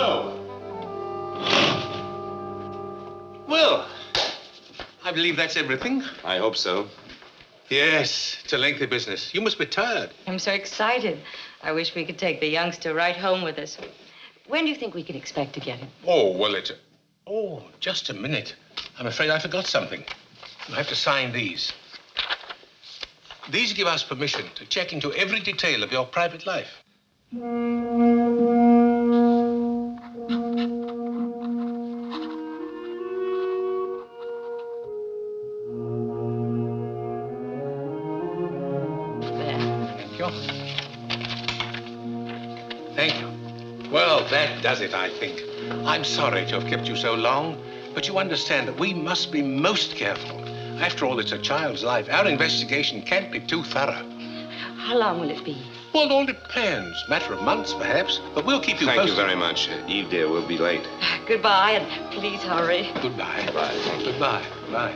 Hello. Well, I believe that's everything. I hope so. Yes, it's a lengthy business. You must be tired. I'm so excited. I wish we could take the youngster right home with us. When do you think we can expect to get him? Oh, well, Oh, just a minute. I'm afraid I forgot something. You have to sign these. These give us permission to check into every detail of your private life. Thank you. Well, that does it, I think. I'm sorry to have kept you so long, but you understand that we must be most careful. After all, it's a child's life. Our investigation can't be too thorough. How long will it be? Well, it all depends. Matter of months, perhaps. But we'll keep you posted. Thank you very much. Eve, dear, we'll be late. Goodbye, and please hurry. Goodbye. Goodbye. Thank you. Goodbye. Goodbye.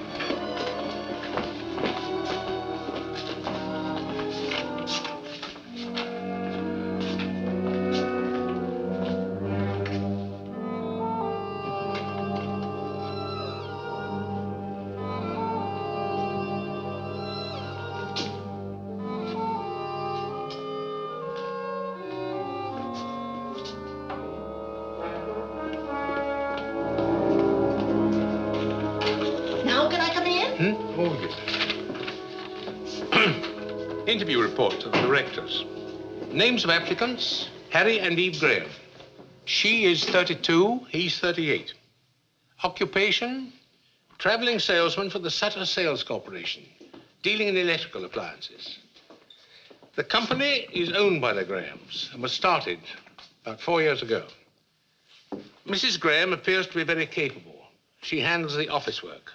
Interview report to the directors. Names of applicants, Harry and Eve Graham. She is 32, he's 38. Occupation, traveling salesman for the Sutter Sales Corporation, dealing in electrical appliances. The company is owned by the Grahams and was started about 4 years ago. Mrs. Graham appears to be very capable. She handles the office work.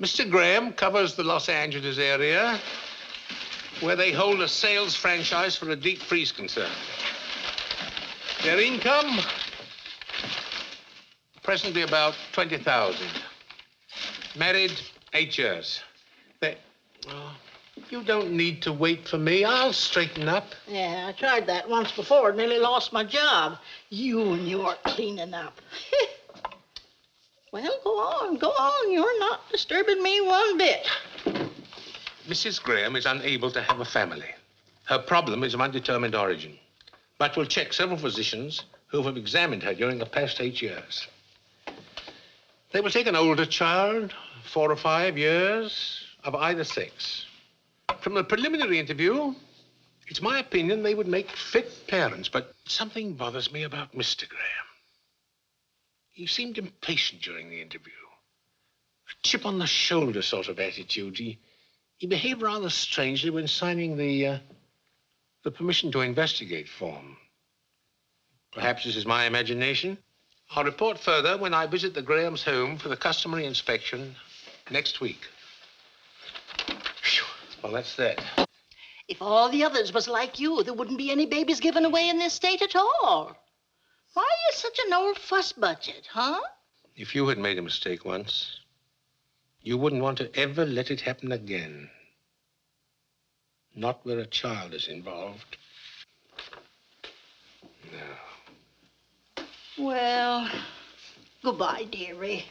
Mr. Graham covers the Los Angeles area, where they hold a sales franchise for a deep freeze concern. Their income, presently about 20,000. Married 8 years. You don't need to wait for me. I'll straighten up. Yeah, I tried that once before. Nearly lost my job. You and your cleaning up. Well, go on. You're not disturbing me one bit. Mrs. Graham is unable to have a family. Her problem is of undetermined origin. But we'll check several physicians who have examined her during the past 8 years. They will take an older child, 4 or 5 years, of either sex. From the preliminary interview, it's my opinion they would make fit parents, but something bothers me about Mr. Graham. He seemed impatient during the interview. A chip on the shoulder sort of attitude. He behaved rather strangely when signing the permission to investigate form. Perhaps this is my imagination. I'll report further when I visit the Grahams' home for the customary inspection next week. Whew. Well, that's that. If all the others was like you, there wouldn't be any babies given away in this state at all. Why are you such an old fuss budget, huh? If you had made a mistake once, you wouldn't want to ever let it happen again. Not where a child is involved. No. Well, goodbye, dearie.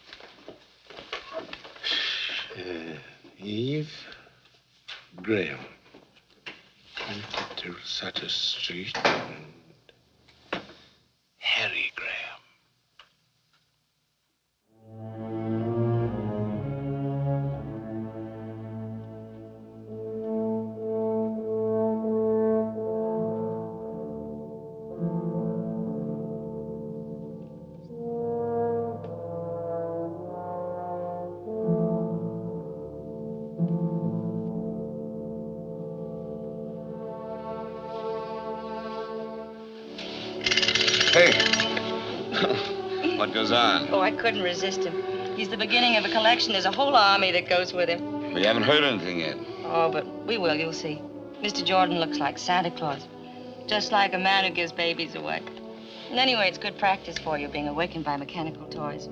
Eve Graham. To Sutter Street and Harry Graham. What goes on? Oh, I couldn't resist him. He's the beginning of a collection. There's a whole army that goes with him. We haven't heard anything yet. Oh, but we will, you'll see. Mr. Jordan looks like Santa Claus. Just like a man who gives babies away. And anyway, it's good practice for you, being awakened by mechanical toys.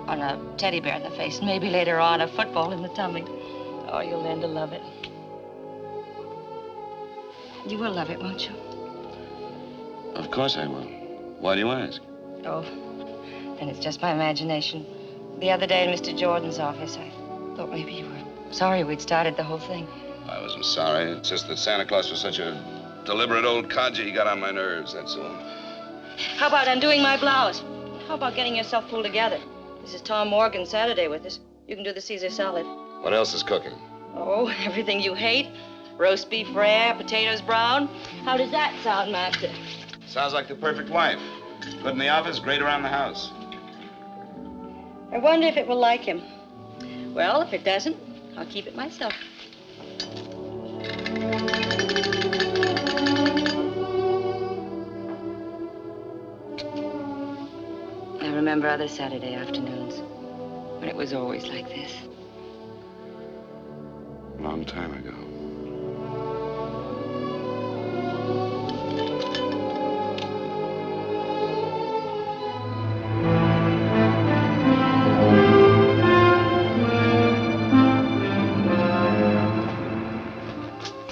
On a teddy bear in the face, and maybe later on a football in the tummy. Oh, you'll learn to love it. You will love it, won't you? Of course I will. Why do you ask? Oh, then it's just my imagination. The other day in Mr. Jordan's office, I thought maybe you were sorry we'd started the whole thing. I wasn't sorry. It's just that Santa Claus was such a deliberate old codger. He got on my nerves, that's all. How about undoing my blouse? How about getting yourself pulled together? This is Tom Morgan Saturday with us. You can do the Caesar salad. What else is cooking? Oh, everything you hate. Roast beef rare, potatoes brown. How does that sound, Master? Sounds like the perfect wife. Good in the office, great around the house. I wonder if it will like him. Well, if it doesn't, I'll keep it myself. I remember other Saturday afternoons when it was always like this. A long time ago.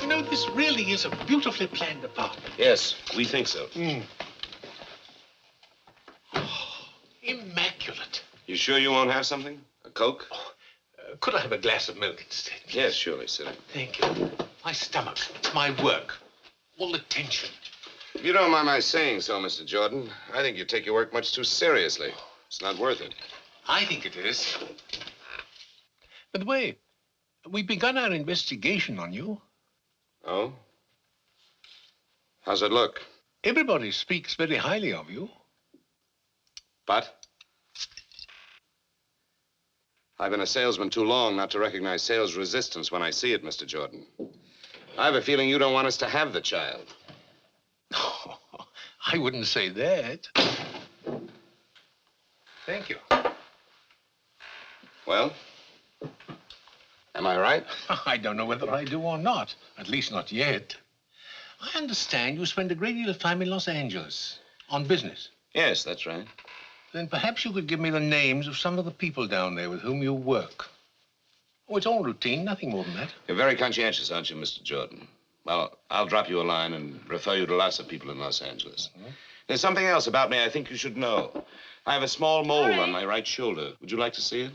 You know, this really is a beautifully planned apartment. Yes, we think so. Immaculate. You sure you won't have something? A Coke? Could I have a glass of milk instead? Yes, surely, sir. Thank you. My stomach, my work, all the tension. If you don't mind my saying so, Mr. Jordan, I think you take your work much too seriously. It's not worth it. I think it is. By the way, we've begun our investigation on you. Oh? How's it look? Everybody speaks very highly of you. But? I've been a salesman too long not to recognize sales resistance when I see it, Mr. Jordan. I have a feeling you don't want us to have the child. Oh, I wouldn't say that. Thank you. Well? Am I right? I don't know whether I do or not. At least not yet. I understand you spend a great deal of time in Los Angeles on business. Yes, that's right. Then perhaps you could give me the names of some of the people down there with whom you work. Oh, it's all routine, nothing more than that. You're very conscientious, aren't you, Mr. Jordan? Well, I'll drop you a line and refer you to lots of people in Los Angeles. There's something else about me I think you should know. I have a small mole on my right shoulder. Would you like to see it?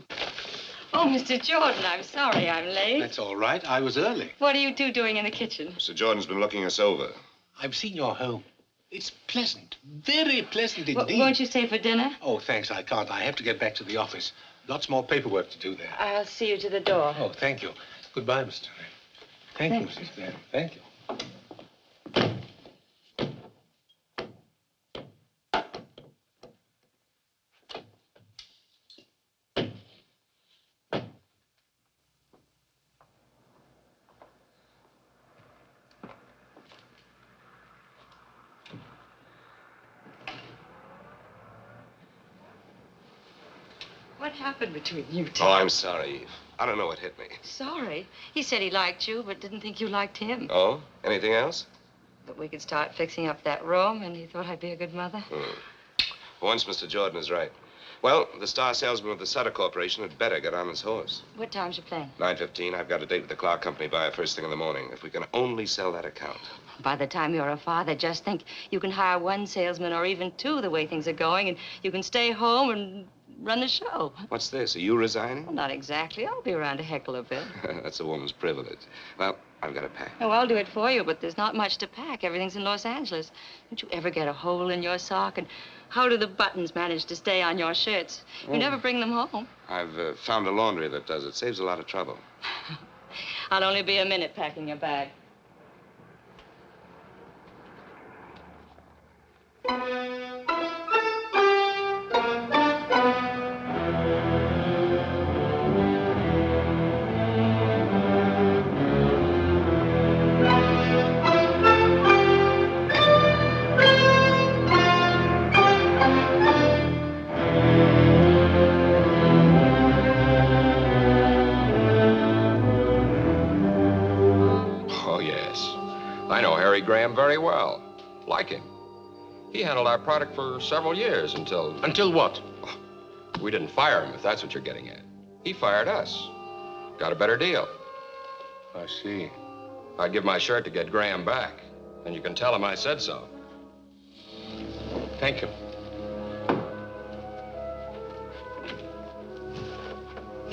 Oh, Mr. Jordan, I'm sorry I'm late. That's all right. I was early. What are you two doing in the kitchen? Mr. Jordan's been looking us over. I've seen your home. It's pleasant, very pleasant indeed. Won't you stay for dinner? Oh, thanks, I can't. I have to get back to the office. Lots more paperwork to do there. I'll see you to the door. Oh, thank you. Goodbye, Mr. Ray. Thank you, Mrs. Graham. Thank you. What happened between you two? Oh, I'm sorry, Eve. I don't know what hit me. Sorry. He said he liked you, but didn't think you liked him. Oh? Anything else? But we could start fixing up that room, and he thought I'd be a good mother. Once Mr. Jordan is right. Well, the star salesman of the Sutter Corporation had better get on his horse. What time's your plane? 9:15. I've got a date with the Clark Company buyer first thing in the morning. If we can only sell that account. By the time you're a father, just think you can hire one salesman or even two the way things are going, and you can stay home and run the show. What's this? Are you resigning? Well, not exactly. I'll be around to heckle a bit. That's a woman's privilege. Well, I've got to pack. Oh, I'll do it for you, but there's not much to pack. Everything's in Los Angeles. Don't you ever get a hole in your sock? And how do the buttons manage to stay on your shirts? You never bring them home. I've found a laundry that does it. Saves a lot of trouble. I'll only be a minute packing your bag. Oh, yes. I know Harry Graham very well. Like him. He handled our product for several years until... Until what? We didn't fire him, if that's what you're getting at. He fired us. Got a better deal. I see. I'd give my shirt to get Graham back. And you can tell him I said so. Thank you.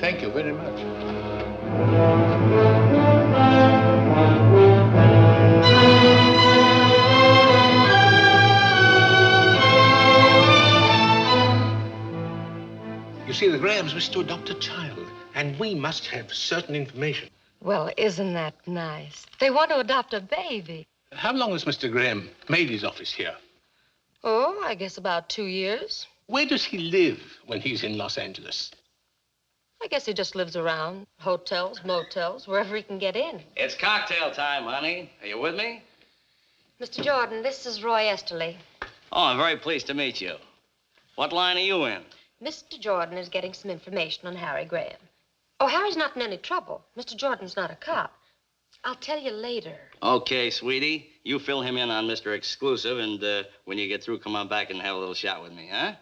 Thank you very much. You see, the Grahams wish to adopt a child, and we must have certain information. Well, isn't that nice? They want to adopt a baby. How long has Mr. Graham made his office here? Oh, I guess about 2 years. Where does he live when he's in Los Angeles? I guess he just lives around. Hotels, motels, wherever he can get in. It's cocktail time, honey. Are you with me? Mr. Jordan, this is Roy Esterly. Oh, I'm very pleased to meet you. What line are you in? Mr. Jordan is getting some information on Harry Graham. Oh, Harry's not in any trouble. Mr. Jordan's not a cop. I'll tell you later. Okay, sweetie. You fill him in on Mr. Exclusive, and when you get through, come on back and have a little shot with me, huh?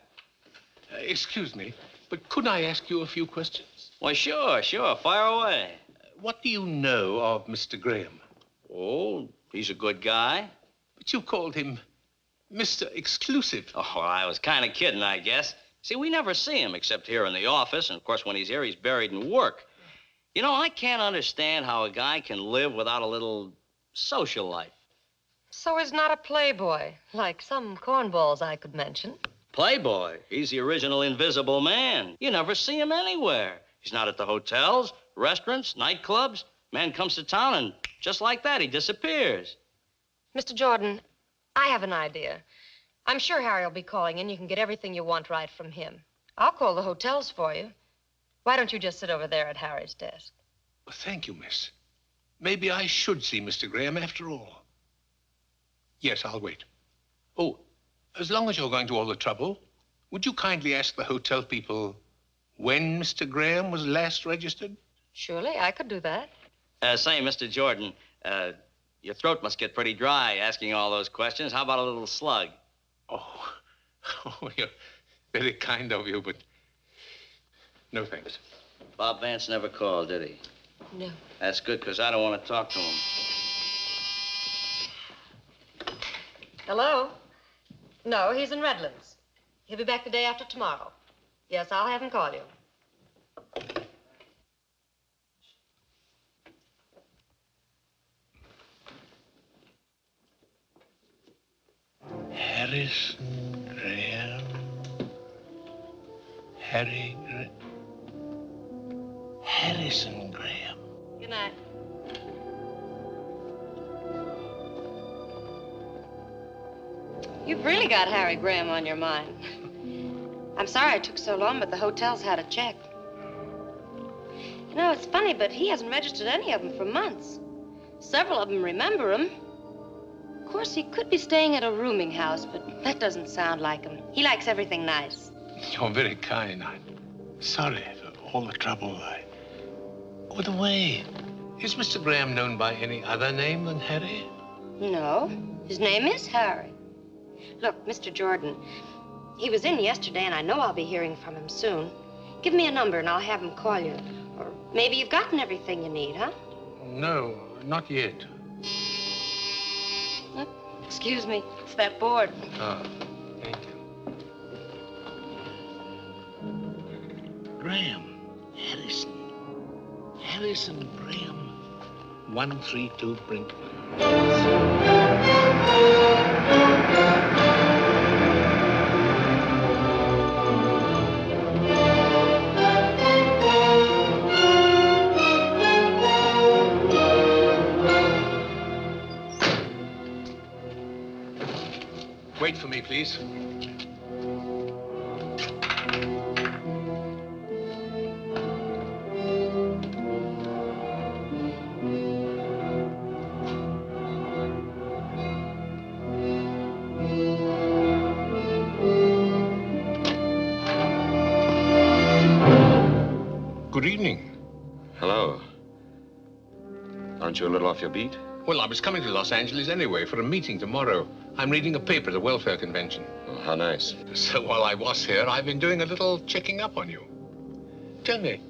Excuse me, but could I ask you a few questions? Well, sure. Fire away. What do you know of Mr. Graham? Oh, he's a good guy. But you called him Mr. Exclusive. Oh, well, I was kind of kidding, I guess. See, we never see him except here in the office, and of course, when he's here, he's buried in work. You know, I can't understand how a guy can live without a little social life. So he's not a playboy, like some cornballs I could mention. Playboy. He's the original Invisible Man. You never see him anywhere. He's not at the hotels, restaurants, nightclubs. Man comes to town, and just like that, he disappears. Mr. Jordan, I have an idea. I'm sure Harry will be calling in. You can get everything you want right from him. I'll call the hotels for you. Why don't you just sit over there at Harry's desk? Well, thank you, miss. Maybe I should see Mr. Graham after all. Yes, I'll wait. Oh, as long as you're going to all the trouble, would you kindly ask the hotel people when Mr. Graham was last registered? Surely, I could do that. Say, Mr. Jordan, your throat must get pretty dry asking all those questions. How about a little slug? Oh, you're very kind of you, but no thanks. Bob Vance never called, did he? No. That's good, because I don't want to talk to him. Hello? No, he's in Redlands. He'll be back the day after tomorrow. Yes, I'll have him call you. Harrison Graham. Harrison Graham. Good night. You've really got Harry Graham on your mind. I'm sorry it took so long, but the hotels had a check. You know, it's funny, but he hasn't registered any of them for months. Several of them remember him. Of course, he could be staying at a rooming house, but that doesn't sound like him. He likes everything nice. You're very kind. I'm sorry for all the trouble. By the way, is Mr. Graham known by any other name than Harry? No, his name is Harry. Look, Mr. Jordan, he was in yesterday, and I know I'll be hearing from him soon. Give me a number, and I'll have him call you. Or maybe you've gotten everything you need, huh? No, not yet. Excuse me, it's that board. Ah, thank you. Graham, Harrison Graham, 132 Brinkman. Wait for me, please. Good evening. Hello. Aren't you a little off your beat? Well, I was coming to Los Angeles anyway for a meeting tomorrow. I'm reading a paper at the welfare convention. Oh, how nice. So while I was here, I've been doing a little checking up on you. Tell me,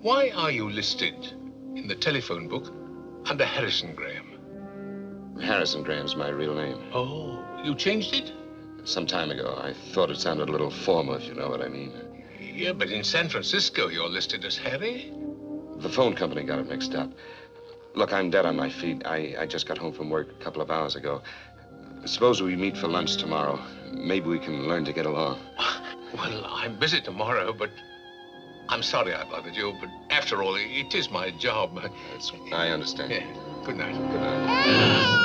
why are you listed in the telephone book under Harrison Graham? Harrison Graham's my real name. Oh, you changed it? Some time ago. I thought it sounded a little formal, if you know what I mean. Yeah, but in San Francisco, you're listed as Harry. The phone company got it mixed up. Look, I'm dead on my feet. I just got home from work a couple of hours ago. Suppose we meet for lunch tomorrow. Maybe we can learn to get along. Well, I'm busy tomorrow, but I'm sorry I bothered you. But after all, it is my job. I understand. Yeah. Good night. Good night.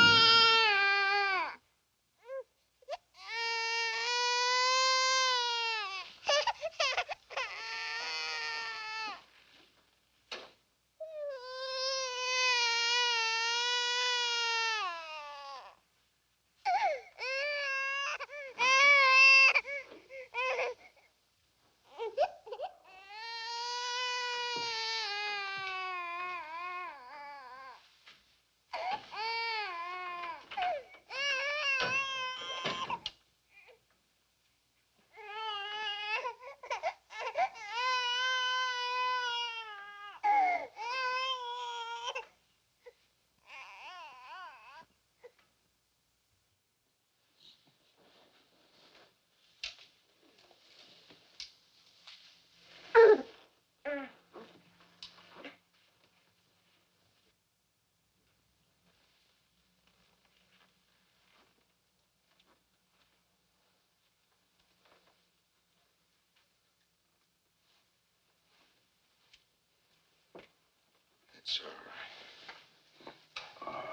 It's all right. All right.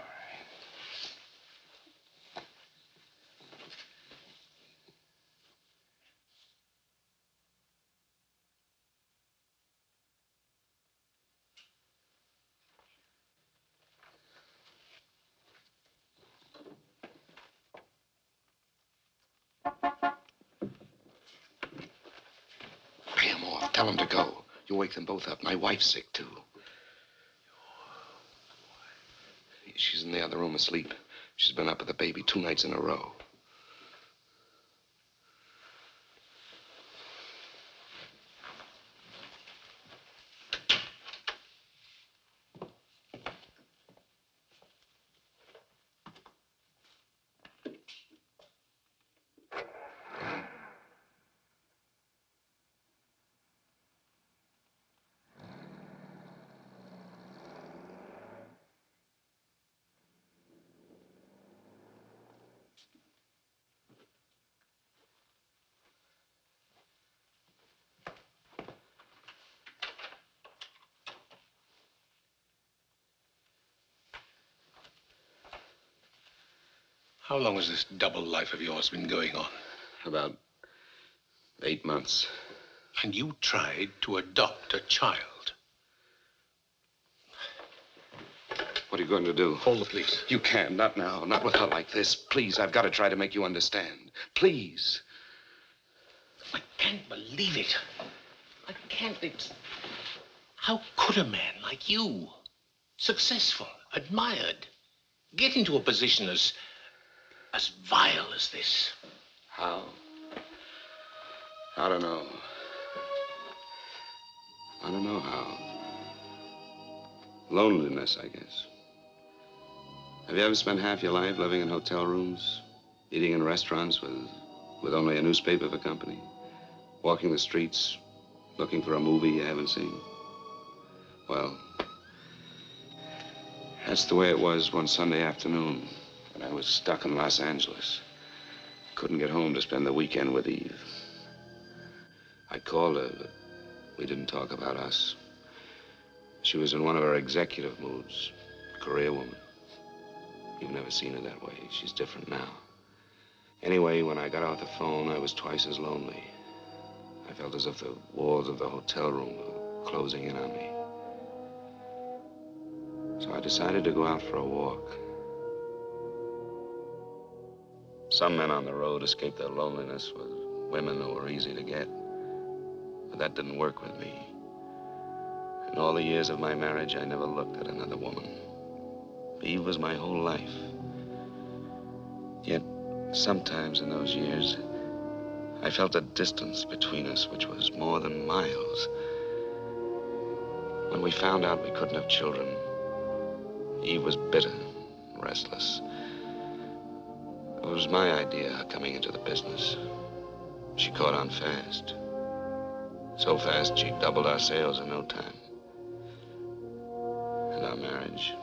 Pay him off. Tell him to go. You wake them both up. My wife's sick, too. She's in the other room asleep. She's been up with the baby 2 nights in a row. How long has this double life of yours been going on? About 8 months. And you tried to adopt a child. What are you going to do? Call the police. You can't. Not now. Not with her like this. Please, I've got to try to make you understand. Please. I can't believe it. I can't. How could a man like you, successful, admired, get into a position as vile as this? How? I don't know. I don't know how. Loneliness, I guess. Have you ever spent half your life living in hotel rooms, eating in restaurants with only a newspaper for company, walking the streets, looking for a movie you haven't seen? Well, that's the way it was one Sunday afternoon when I was stuck in Los Angeles. Couldn't get home to spend the weekend with Eve. I called her, but we didn't talk about us. She was in one of her executive moods, career woman. You've never seen her that way. She's different now. Anyway, when I got off the phone, I was twice as lonely. I felt as if the walls of the hotel room were closing in on me. So I decided to go out for a walk. Some men on the road escape their loneliness with women who are easy to get. But that didn't work with me. In all the years of my marriage, I never looked at another woman. Eve was my whole life. Yet, sometimes in those years, I felt a distance between us which was more than miles. When we found out we couldn't have children, Eve was bitter, restless. It was my idea coming into the business. She caught on fast. So fast, she doubled our sales in no time. And our marriage,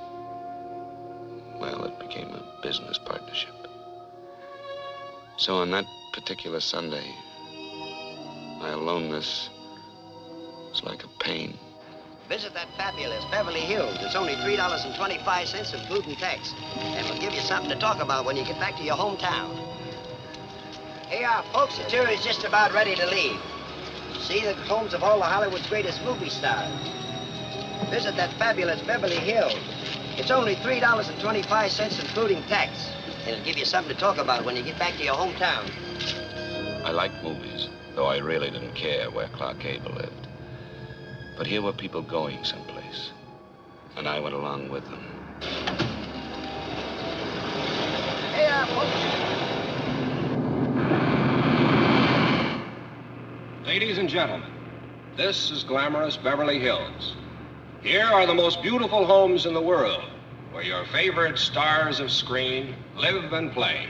well, it became a business partnership. So on that particular Sunday, my aloneness was like a pain. Visit that fabulous Beverly Hills. It's only $3.25 in food and tax. And we'll give you something to talk about when you get back to your hometown. Hey, folks, the jury's just about ready to leave. See the homes of all of Hollywood's greatest movie stars. Visit that fabulous Beverly Hills. It's only $3.25 including tax. And it'll give you something to talk about when you get back to your hometown. I liked movies, though I really didn't care where Clark Gable lived. But here were people going someplace, and I went along with them. Hey, folks. Ladies and gentlemen, this is glamorous Beverly Hills. Here are the most beautiful homes in the world, where your favorite stars of screen live and play.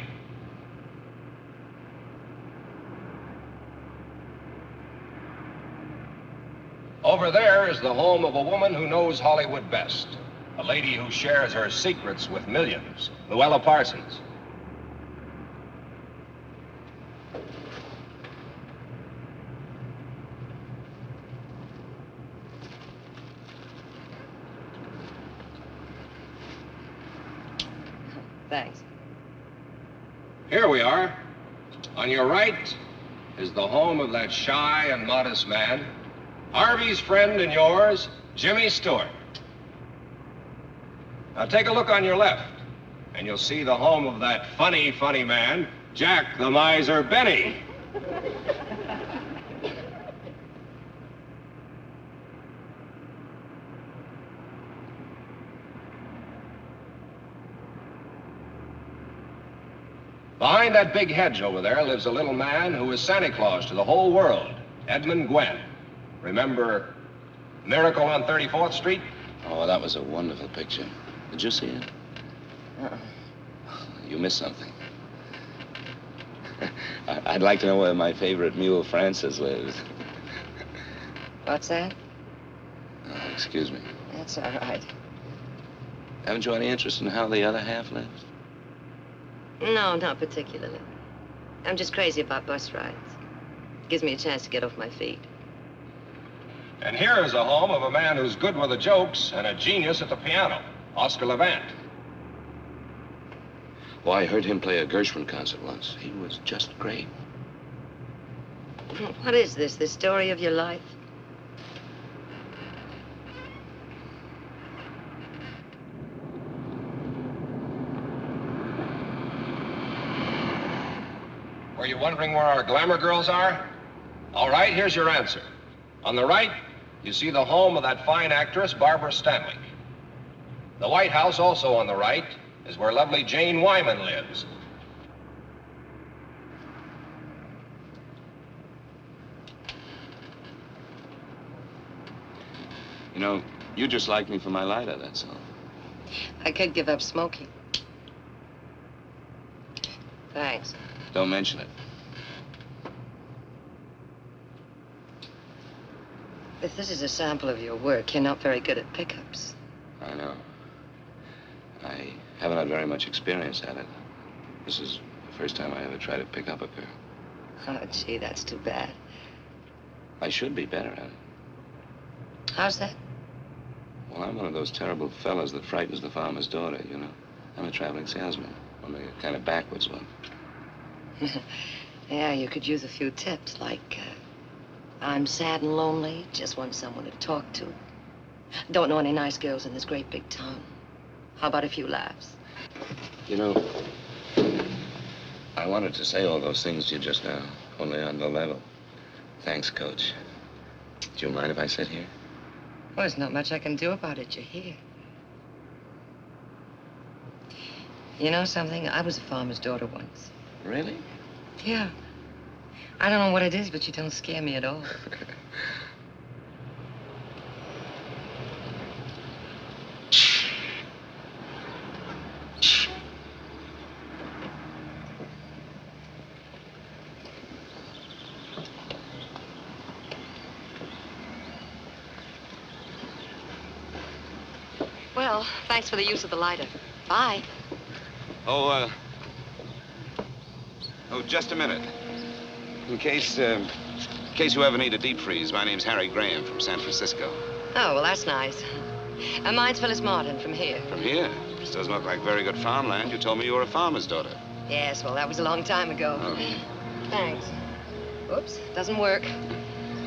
Over there is the home of a woman who knows Hollywood best, a lady who shares her secrets with millions, Luella Parsons. Thanks. Here we are. On your right is the home of that shy and modest man, Harvey's friend and yours, Jimmy Stewart. Now take a look on your left, and you'll see the home of that funny, funny man, Jack the Miser Benny. Behind that big hedge over there lives a little man who is Santa Claus to the whole world, Edmond Gwen. Remember Miracle on 34th Street? Oh, that was a wonderful picture. Did you see it? You missed something. I'd like to know where my favorite mule, Francis, lives. What's that? Oh, excuse me. That's all right. Haven't you any interest in how the other half lives? No, not particularly. I'm just crazy about bus rides. Gives me a chance to get off my feet. And here is a home of a man who's good with the jokes and a genius at the piano, Oscar Levant. Oh, I heard him play a Gershwin concert once. He was just great. What is this, the story of your life? Were you wondering where our glamour girls are? All right, here's your answer. On the right, you see the home of that fine actress, Barbara Stanwyck. The White House, also on the right, is where lovely Jane Wyman lives. You know, you just like me for my lighter, that's all. I could give up smoking. Thanks. Don't mention it. If this is a sample of your work, you're not very good at pickups. I know. I haven't had very much experience at it. This is the first time I ever tried to pick up a girl. Oh, gee, that's too bad. I should be better at it. How's that? Well, I'm one of those terrible fellas that frightens the farmer's daughter, you know. I'm a traveling salesman, only a kind of backwards one. Yeah, you could use a few tips, like, I'm sad and lonely, just want someone to talk to. Don't know any nice girls in this great big town. How about a few laughs? You know, I wanted to say all those things to you just now, only on the level. Thanks, Coach. Do you mind if I sit here? Well, there's not much I can do about it. You're here. You know something? I was a farmer's daughter once. Really? Yeah. I don't know what it is, but you don't scare me at all. Well, thanks for the use of the lighter. Bye. Oh, just a minute. In case you ever need a deep freeze, my name's Harry Graham from San Francisco. Oh, well, that's nice. Mine's Phyllis Martin from here. From here? This doesn't look like very good farmland. You told me you were a farmer's daughter. Yes, well, that was a long time ago. Oh. Thanks. Oops, doesn't work.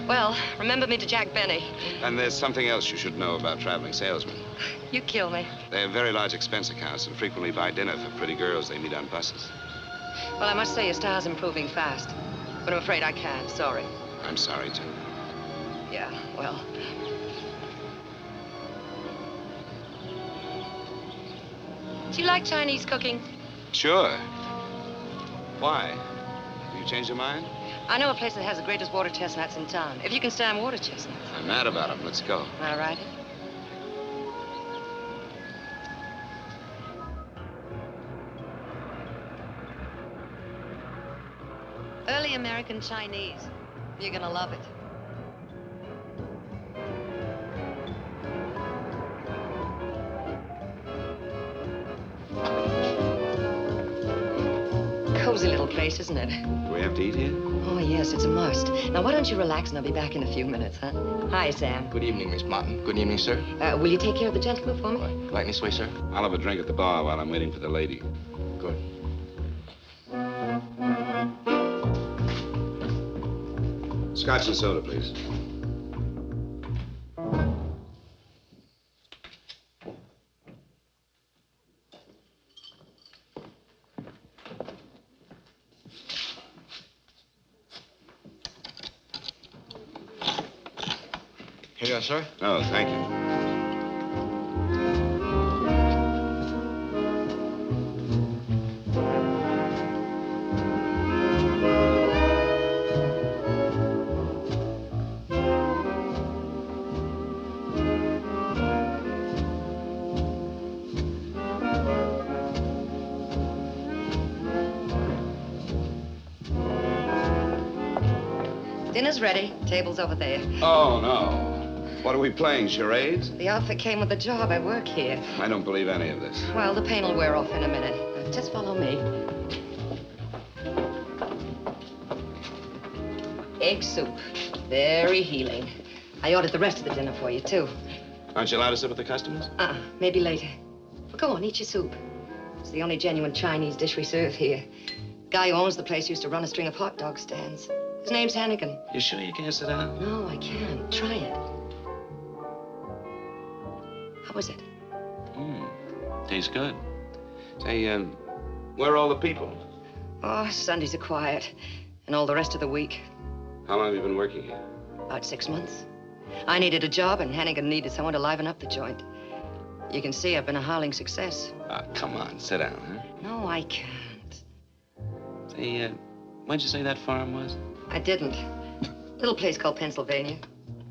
Well, remember me to Jack Benny. And there's something else you should know about traveling salesmen. You kill me. They have very large expense accounts and frequently buy dinner for pretty girls they meet on buses. Well, I must say your style's improving fast. But I'm afraid I can't. Sorry. I'm sorry, too. Yeah, well. Do you like Chinese cooking? Sure. Why? Have you changed your mind? I know a place that has the greatest water chestnuts in town. If you can stand water chestnuts. I'm mad about them. Let's go. All right. Early American Chinese. You're gonna love it. Cozy little place, isn't it? Do we have to eat here? Oh, yes, it's a must. Now, why don't you relax and I'll be back in a few minutes, huh? Hi, Sam. Good evening, Miss Martin. Good evening, sir. Will you take care of the gentleman for me? Right this way, sir. I'll have a drink at the bar while I'm waiting for the lady. Good. Scotch and soda, please. Here you are, sir. Oh, thank you. Dinner's ready. Table's over there. Oh, no. What are we playing, charades? The outfit came with the job. I work here. I don't believe any of this. Well, the pain will wear off in a minute. Now, just follow me. Egg soup. Very healing. I ordered the rest of the dinner for you, too. Aren't you allowed to sit with the customers? Maybe later. Well, go on, eat your soup. It's the only genuine Chinese dish we serve here. The guy who owns the place used to run a string of hot dog stands. His name's Hannigan. You sure you can't sit down? No, I can't. Try it. How was it? Tastes good. Say, where are all the people? Oh, Sundays are quiet. And all the rest of the week. How long have you been working here? About 6 months. I needed a job, and Hannigan needed someone to liven up the joint. You can see I've been a howling success. Ah, come on, sit down, huh? No, I can't. Say, when'd you say that farm was? I didn't. Little place called Pennsylvania.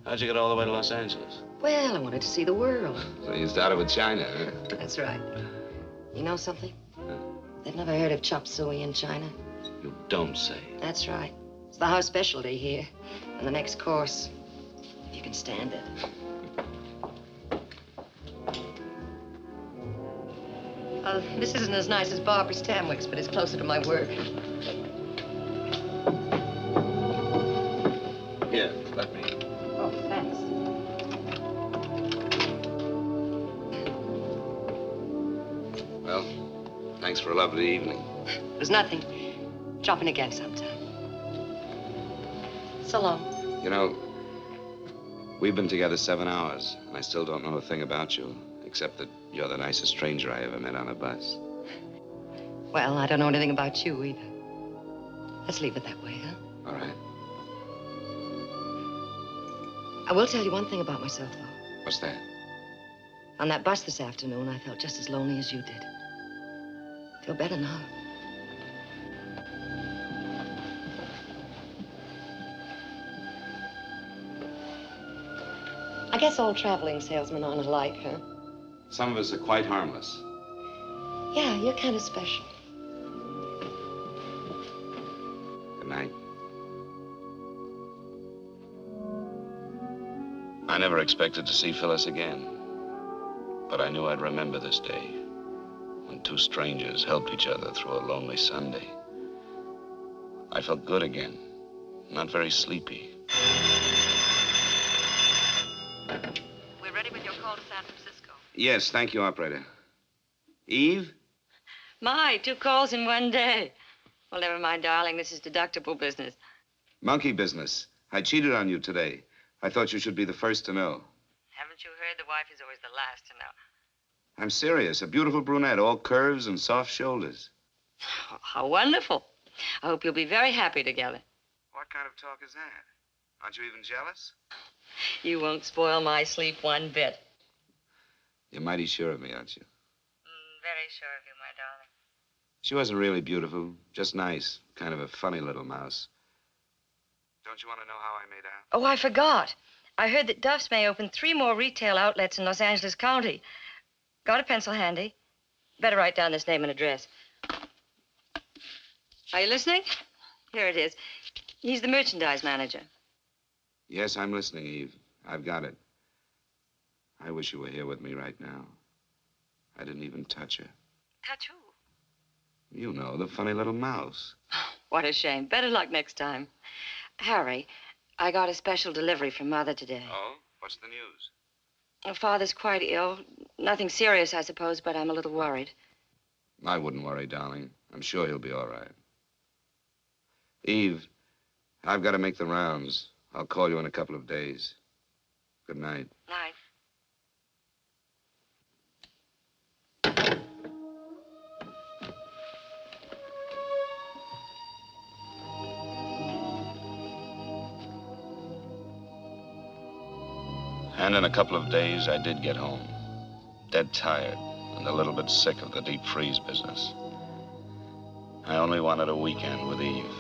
How'd you get all the way to Los Angeles? Well, I wanted to see the world. So you started with China, huh? That's right. You know something? They've never heard of chop suey in China. You don't say. That's right. It's the house specialty here. And the next course, if you can stand it. This isn't as nice as Barbara Stanwyck's, but it's closer to my work. Here, let me. Oh, thanks. Well, thanks for a lovely evening. There's nothing. Drop in again sometime. So long. You know, we've been together 7 hours, and I still don't know a thing about you, except that you're the nicest stranger I ever met on a bus. Well, I don't know anything about you either. Let's leave it that way, huh? All right. I will tell you one thing about myself, though. What's that? On that bus this afternoon, I felt just as lonely as you did. Feel better now. I guess all traveling salesmen aren't alike, huh? Some of us are quite harmless. Yeah, you're kind of special. Good night. I never expected to see Phyllis again. But but I knew I'd remember this day when two strangers helped each other through a lonely Sunday. I felt good again, not very sleepy. We're ready with your call to San Francisco. Yes, thank you, operator. Eve? My, 2 calls in one day. Well, never mind, darling. This is deductible business. Monkey business. I cheated on you today. I thought you should be the first to know. Haven't you heard? The wife is always the last to know. I'm serious. A beautiful brunette, all curves and soft shoulders. Oh, how wonderful. I hope you'll be very happy together. What kind of talk is that? Aren't you even jealous? You won't spoil my sleep one bit. You're mighty sure of me, aren't you? Very sure of you, my darling. She wasn't really beautiful, just nice. Kind of a funny little mouse. Don't you want to know how I made out? Oh, I forgot. I heard that Duff's may open 3 more retail outlets in Los Angeles County. Got a pencil handy? Better write down this name and address. Are you listening? Here it is. He's the merchandise manager. Yes, I'm listening, Eve. I've got it. I wish you were here with me right now. I didn't even touch her. Touch who? You know, the funny little mouse. What a shame. Better luck next time. Harry, I got a special delivery from Mother today. Oh? What's the news? Well, Father's quite ill. Nothing serious, I suppose, but I'm a little worried. I wouldn't worry, darling. I'm sure he'll be all right. Eve, I've got to make the rounds. I'll call you in a couple of days. Good night. Night. And in a couple of days, I did get home. Dead tired and a little bit sick of the deep freeze business. I only wanted a weekend with Eve.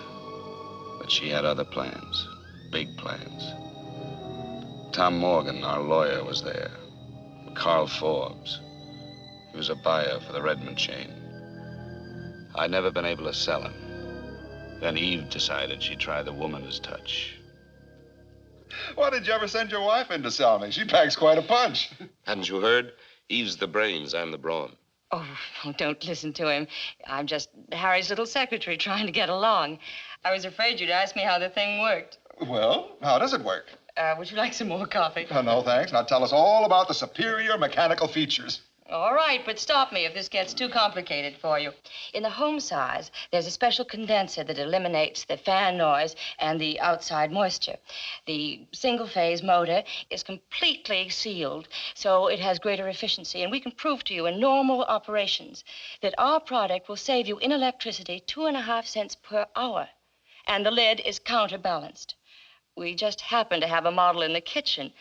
But she had other plans, big plans. Tom Morgan, our lawyer, was there. Carl Forbes. He was a buyer for the Redmond chain. I'd never been able to sell him. Then Eve decided she'd try the woman's touch. Why did you ever send your wife in to sell me? She packs quite a punch. Hadn't you heard? Eve's the brains, I'm the brawn. Oh, don't listen to him. I'm just Harry's little secretary trying to get along. I was afraid you'd ask me how the thing worked. Well, how does it work? Would you like some more coffee? Oh, no, thanks. Now tell us all about the superior mechanical features. All right, but stop me if this gets too complicated for you. In the home size, there's a special condenser that eliminates the fan noise and the outside moisture. The single-phase motor is completely sealed, so it has greater efficiency, and we can prove to you in normal operations that our product will save you in electricity 2.5 cents per hour, and the lid is counterbalanced. We just happen to have a model in the kitchen.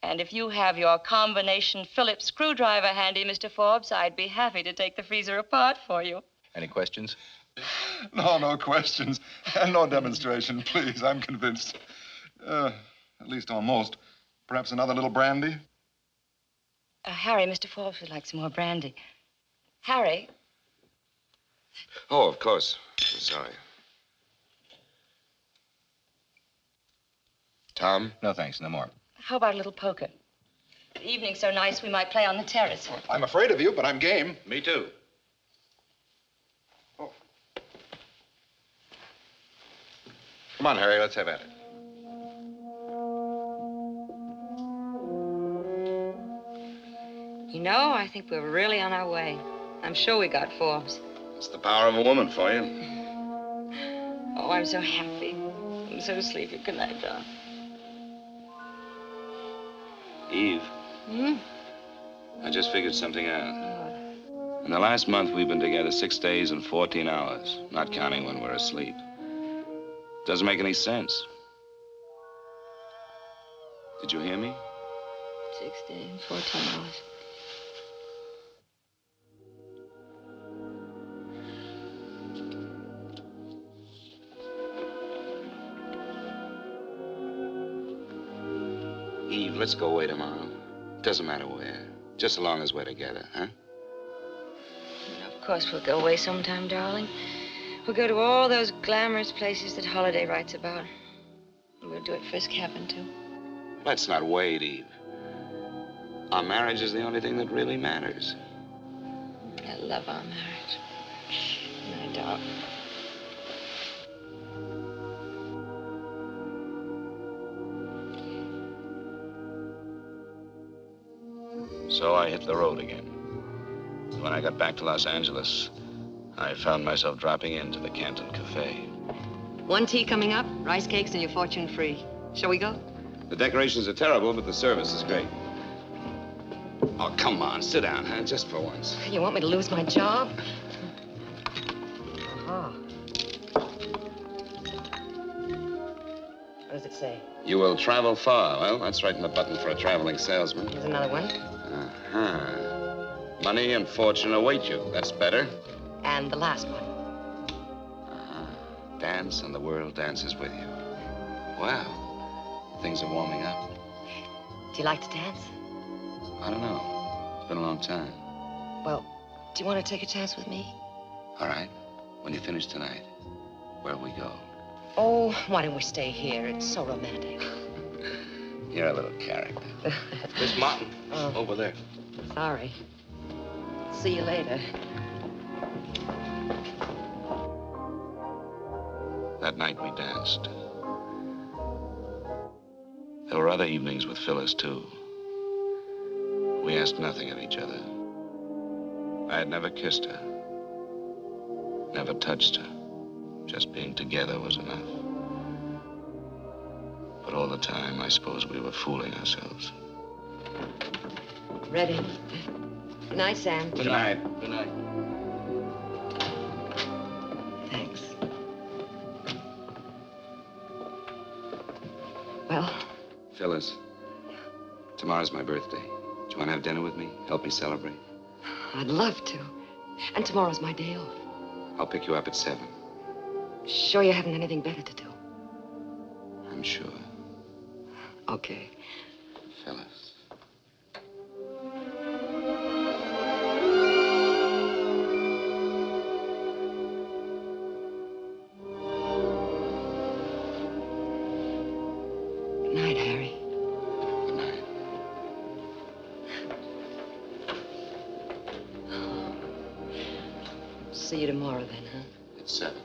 And if you have your combination Phillips screwdriver handy, Mr. Forbes, I'd be happy to take the freezer apart for you. Any questions? No questions. And no demonstration, please. I'm convinced. At least almost. Perhaps another little brandy? Harry, Mr. Forbes would like some more brandy. Harry? Oh, of course. I'm sorry. Tom? No, thanks. No more. How about a little poker? The evening's so nice we might play on the terrace. I'm afraid of you, but I'm game. Me too. Oh. Come on, Harry, let's have at it. You know, I think we're really on our way. I'm sure we got Forbes. It's the power of a woman for you. Oh, I'm so happy. I'm so sleepy. Good night, John. Eve, I just figured something out. In the last month, we've been together 6 days and 14 hours, not counting when we're asleep. Doesn't make any sense. Did you hear me? 6 days and 14 hours. Eve, let's go away tomorrow. Doesn't matter where. Just as long as we're together, huh? Of course, we'll go away sometime, darling. We'll go to all those glamorous places that Holiday writes about. We'll do it Frisk happened to. Let's not wait, Eve. Our marriage is the only thing that really matters. I love our marriage. I don't. So I hit the road again. When I got back to Los Angeles, I found myself dropping into the Canton Cafe. One tea coming up, rice cakes, and your fortune free. Shall we go? The decorations are terrible, but the service is great. Oh, come on, sit down, huh? Just for once. You want me to lose my job? Oh. What does it say? You will travel far. Well, that's right in the button for a traveling salesman. Here's another one. Uh-huh. Money and fortune await you. That's better. And the last one. Dance and the world dances with you. Wow. Things are warming up. Do you like to dance? I don't know. It's been a long time. Well, do you want to take a chance with me? All right. When you finish tonight, where'll we go? Oh, why don't we stay here? It's so romantic. You're a little character. Miss Martin, Oh. over there. Sorry. See you later. That night we danced. There were other evenings with Phyllis, too. We asked nothing of each other. I had never kissed her, never touched her. Just being together was enough. But all the time, I suppose we were fooling ourselves. Ready. Good night, Sam. Good night. Good night. Thanks. Well, Phyllis, tomorrow's my birthday. Do you want to have dinner with me? Help me celebrate? I'd love to. And tomorrow's my day off. I'll pick you up at 7. Sure you haven't anything better to do? I'm sure. Okay. Phyllis. Good night, Harry. Good night. See you tomorrow then, huh? At 7.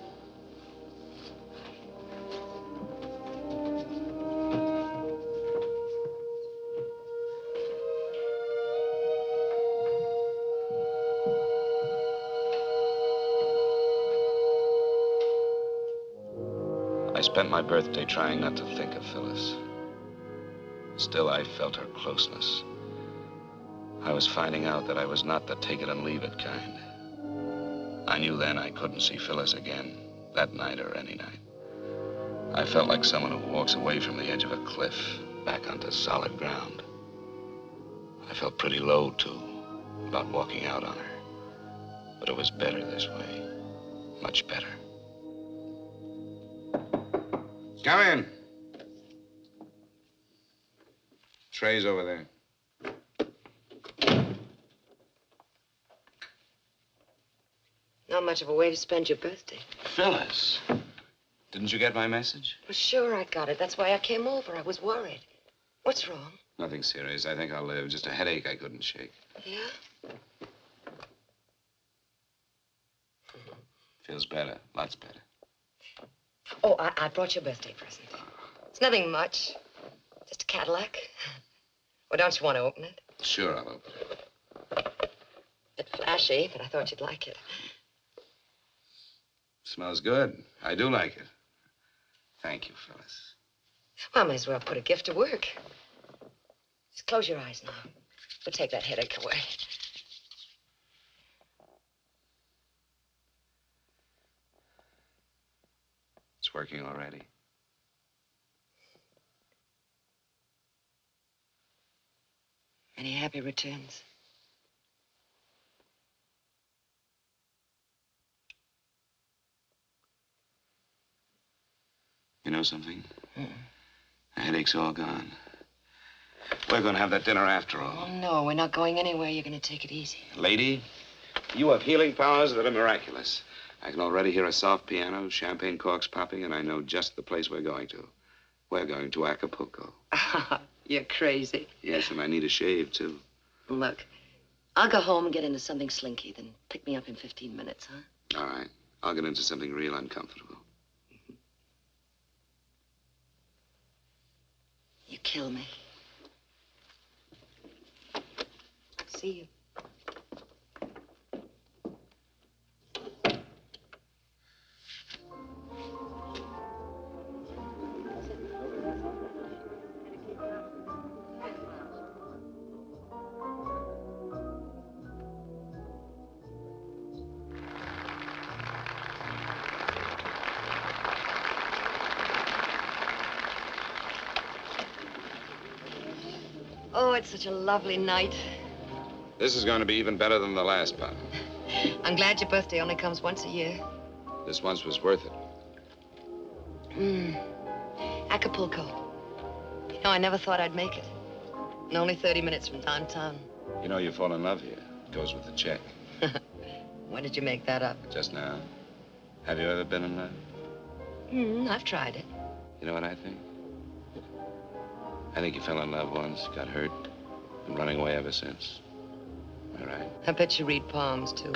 I spent my birthday trying not to think of Phyllis. Still, I felt her closeness. I was finding out that I was not the take it and leave it kind. I knew then I couldn't see Phyllis again, that night or any night. I felt like someone who walks away from the edge of a cliff, back onto solid ground. I felt pretty low, too, about walking out on her. But it was better this way, much better. Come in. Tray's over there. Not much of a way to spend your birthday. Phyllis, didn't you get my message? Well, sure I got it. That's why I came over. I was worried. What's wrong? Nothing serious. I think I'll live. Just a headache I couldn't shake. Yeah? Feels better. Lots better. Oh, I brought you a birthday present. It's nothing much. Just a Cadillac. Well, don't you want to open it? Sure, I'll open it. A bit flashy, but I thought you'd like it. Smells good. I do like it. Thank you, Phyllis. Well, I might as well put a gift to work. Just close your eyes now. We'll take that headache away. It's working already. Any happy returns? You know something? The headache's all gone. We're going to have that dinner after all. Oh, no, we're not going anywhere. You're going to take it easy. Lady, you have healing powers that are miraculous. I can already hear a soft piano, champagne corks popping, and I know just the place we're going to. We're going to Acapulco. You're crazy. Yes, and I need a shave, too. Look, I'll go home and get into something slinky, then pick me up in 15 minutes, huh? All right. I'll get into something real uncomfortable. You kill me. See you. Oh, it's such a lovely night. This is going to be even better than the last part. I'm glad your birthday only comes once a year. This once was worth it. Acapulco. You know, I never thought I'd make it. And only 30 minutes from downtown. You know you fall in love here. It goes with the check. When did you make that up? Just now. Have you ever been in love? I've tried it. You know what I think? I think you fell in love once, got hurt, been running away ever since. Am I right? I bet you read palms, too.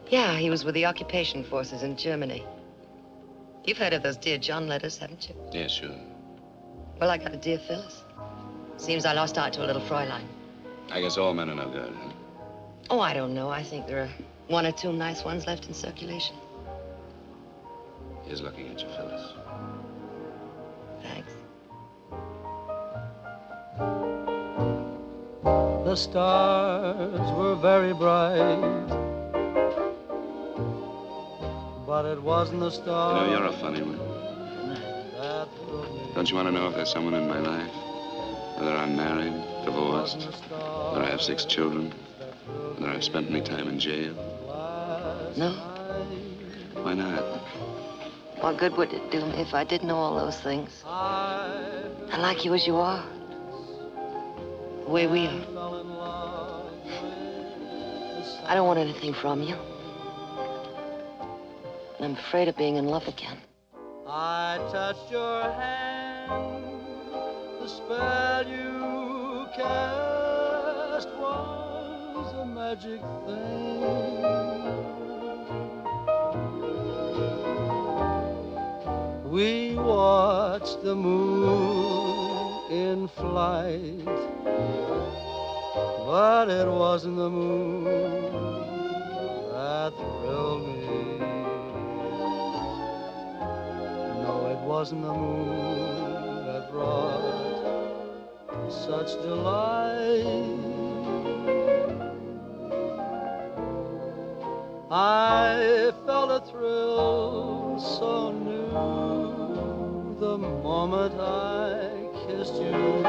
Yeah, he was with the occupation forces in Germany. You've heard of those Dear John letters, haven't you? Yeah, sure. Well, I got a Dear Phyllis. Seems I lost out to a little Fräulein. I guess all men are no good, huh? Oh, I don't know. I think there are one or two nice ones left in circulation. Here's looking at you, Phyllis. Thanks. The stars were very bright, but it wasn't the stars. You know, you're a funny one. Don't you want to know if there's someone in my life? Whether I'm married, divorced, whether I have 6 children, whether I've spent any time in jail? No? Why not? What good would it do me if I did know all those things? I like you as you are. The way we are. I don't want anything from you. And I'm afraid of being in love again. I touched your hand. The spell you cast was a magic thing. We watched the moon in flight, but it wasn't the moon that thrilled me. No, it wasn't the moon that brought such delight. I felt a thrill so new the moment I kissed you.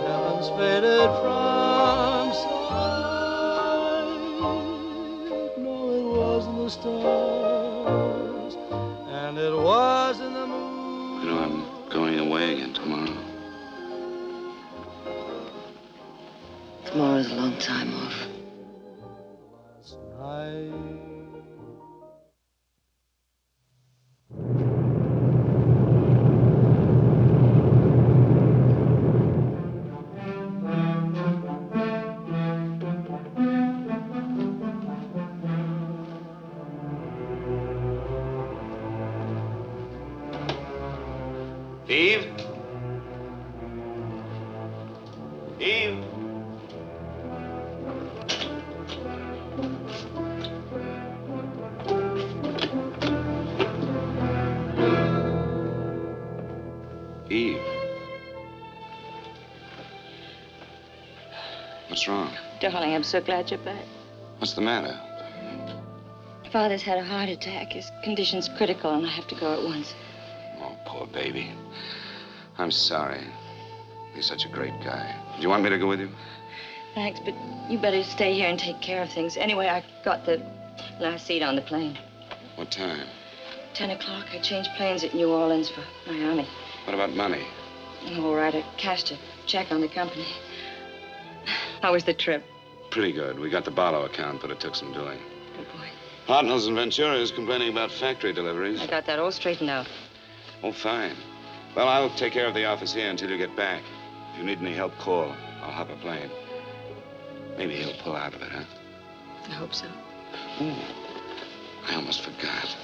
Heavens faded from sight. No, it wasn't the stars, and it wasn't the moon. You know, I'm going away again tomorrow. Tomorrow's a long time off. Eve? Eve? Eve. What's wrong? Darling, I'm so glad you're back. What's the matter? Father's had a heart attack. His condition's critical, and I have to go at once. Oh, poor baby. I'm sorry. He's such a great guy. Do you want me to go with you? Thanks, but you better stay here and take care of things. Anyway, I got the last seat on the plane. What time? 10 o'clock. I changed planes at New Orleans for Miami. What about money? All right, I cashed a check on the company. How was the trip? Pretty good. We got the Barlow account, but it took some doing. Good boy. Hartnell's in Ventura is complaining about factory deliveries. I got that all straightened out. Oh, fine. Well, I'll take care of the office here until you get back. If you need any help, call. I'll hop a plane. Maybe he'll pull out of it, huh? I hope so. Ooh, I almost forgot.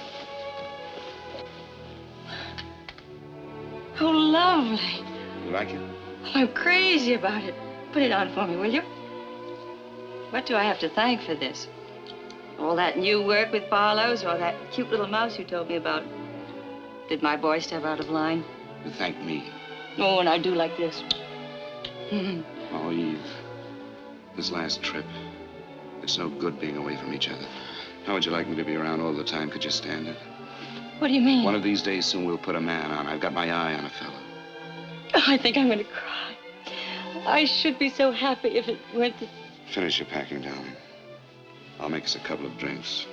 Oh, lovely. You like it? I'm crazy about it. Put it on for me, will you? What do I have to thank for this? All that new work with Barlow's or that cute little mouse you told me about? Did my boy step out of line? You thank me. Oh, and I do like this. Oh, Eve. This last trip. It's no good being away from each other. How would you like me to be around all the time? Could you stand it? What do you mean? One of these days soon we'll put a man on. I've got my eye on a fellow. Oh, I think I'm going to cry. I should be so happy if it went to... Finish your packing, darling. I'll make us a couple of drinks.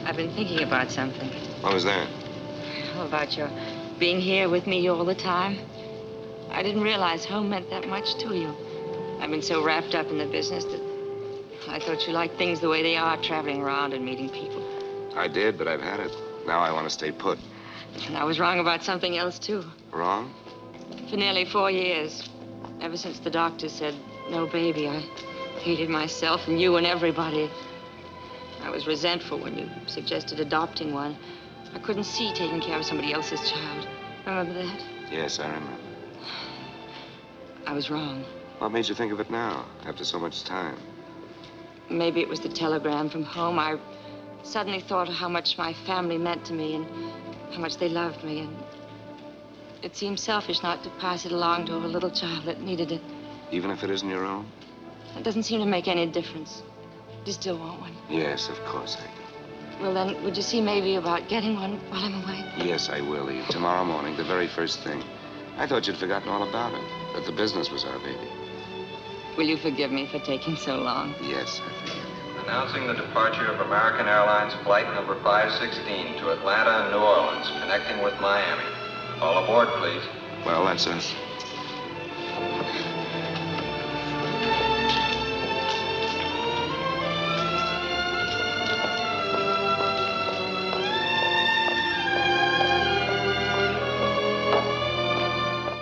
I've been thinking about something. What was that? How about your being here with me all the time? I didn't realize home meant that much to you. I've been so wrapped up in the business that I thought you liked things the way they are, traveling around and meeting people. I did, but I've had it. Now I want to stay put. And I was wrong about something else, too. Wrong? For nearly 4 years, ever since the doctor said, no baby, I hated myself and you and everybody. I was resentful when you suggested adopting one. I couldn't see taking care of somebody else's child. Remember that? Yes, I remember. I was wrong. What made you think of it now, after so much time? Maybe it was the telegram from home. I suddenly thought of how much my family meant to me and how much they loved me. And it seemed selfish not to pass it along to a little child that needed it. Even if it isn't your own? It doesn't seem to make any difference. You still want one? Yes, of course I do. Well, then, would you see maybe about getting one while I'm away? Yes, I will, Eve. Tomorrow morning, the very first thing. I thought you'd forgotten all about it, that the business was our baby. Will you forgive me for taking so long? Yes, I forgive you. Announcing the departure of American Airlines Flight number 516 to Atlanta and New Orleans, connecting with Miami. All aboard, please. Well, that's us.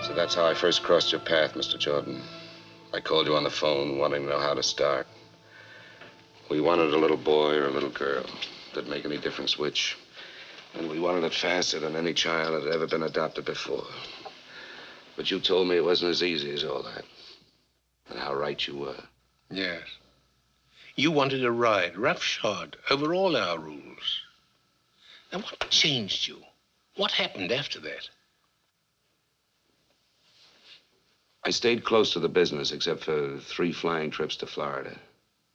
So that's how I first crossed your path, Mr. Jordan. I called you on the phone, wanting to know how to start. We wanted a little boy or a little girl. Didn't make any difference which. And we wanted it faster than any child had ever been adopted before. But you told me it wasn't as easy as all that. And how right you were. Yes. You wanted a ride, roughshod, over all our rules. Now, what changed you? What happened after that? I stayed close to the business, except for 3 flying trips to Florida.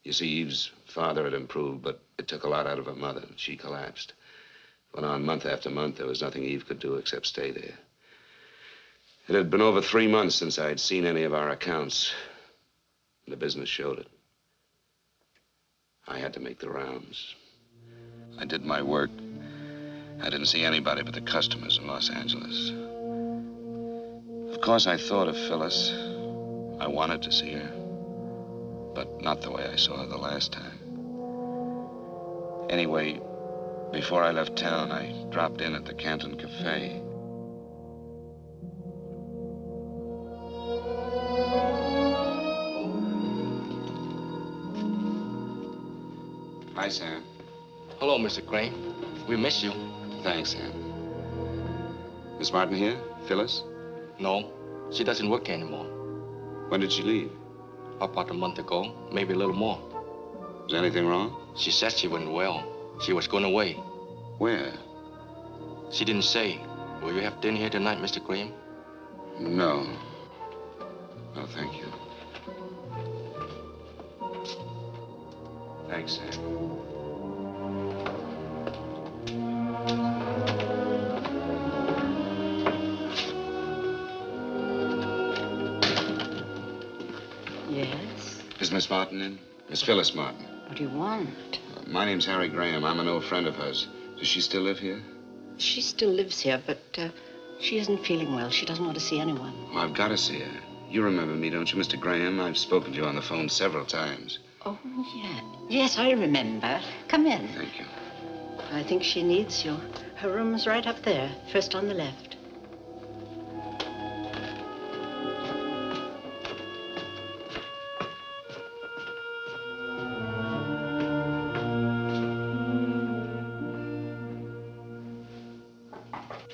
You see, Eve's father had improved, but it took a lot out of her mother. She collapsed. Went on month after month. There was nothing Eve could do except stay there. It had been over 3 months since I had seen any of our accounts. And the business showed it. I had to make the rounds. I did my work. I didn't see anybody but the customers in Los Angeles. Of course, I thought of Phyllis. I wanted to see her. But not the way I saw her the last time. Anyway, before I left town, I dropped in at the Canton Cafe. Hi, Sam. Hello, Mr. Crane. We miss you. Thanks, Sam. Miss Martin here? Phyllis? No, she doesn't work anymore. When did she leave? About a month ago, maybe a little more. Is anything wrong? She said she wasn't well. She was going away. Where? She didn't say. Will you have dinner here tonight, Mr. Graham? No. No, thank you. Thanks, Sam. Yes? Is Miss Martin in? Miss Phyllis Martin. What do you want? My name's Harry Graham. I'm an old friend of hers. Does she still live here? She still lives here, but She isn't feeling well. She doesn't want to see anyone. Well, I've got to see her. You remember me, don't you, Mr. Graham? I've spoken to you on the phone several times. Oh, yeah. Yes, I remember. Come in. Thank you. I think she needs you. Her room's right up there, first on the left.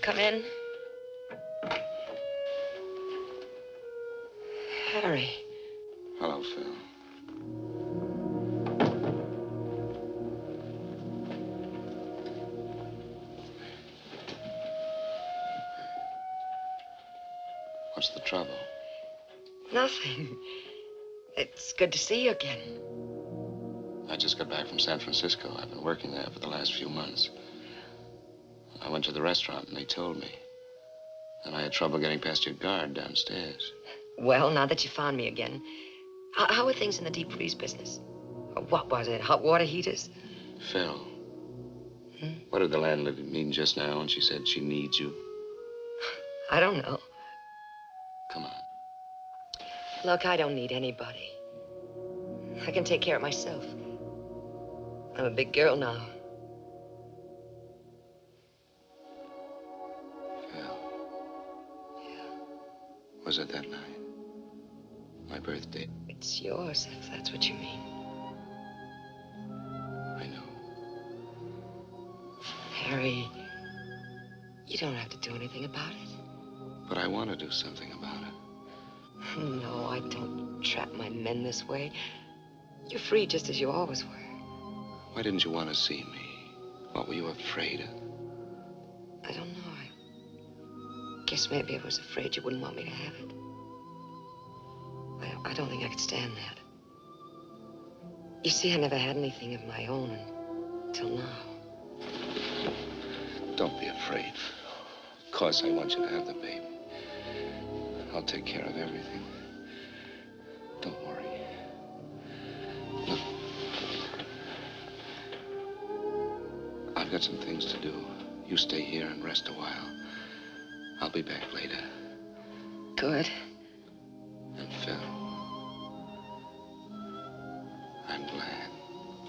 Come in. Harry. Hello, Phil. What's the trouble? Nothing. It's good to see you again. I just got back from San Francisco. I've been working there for the last few months. I went to the restaurant and they told me. And I had trouble getting past your guard downstairs. Well, now that you found me again, how are things in the deep freeze business? What was it, hot water heaters? Phil, what did the landlady mean just now when she said she needs you? I don't know. Come on. Look, I don't need anybody. I can take care of myself. I'm a big girl now. Phil. Was it that night? My birthday? It's yours, if that's what you mean. I know. Harry, you don't have to do anything about it. But I want to do something about it. No, I don't trap my men this way. You're free just as you always were. Why didn't you want to see me? What were you afraid of? I don't know. I guess maybe I was afraid you wouldn't want me to have it. I don't think I could stand that. You see, I never had anything of my own until now. Don't be afraid. Of course I want you to have the baby. I'll take care of everything. Don't worry. Look. I've got some things to do. You stay here and rest a while. I'll be back later. Good. And Phil, I'm glad,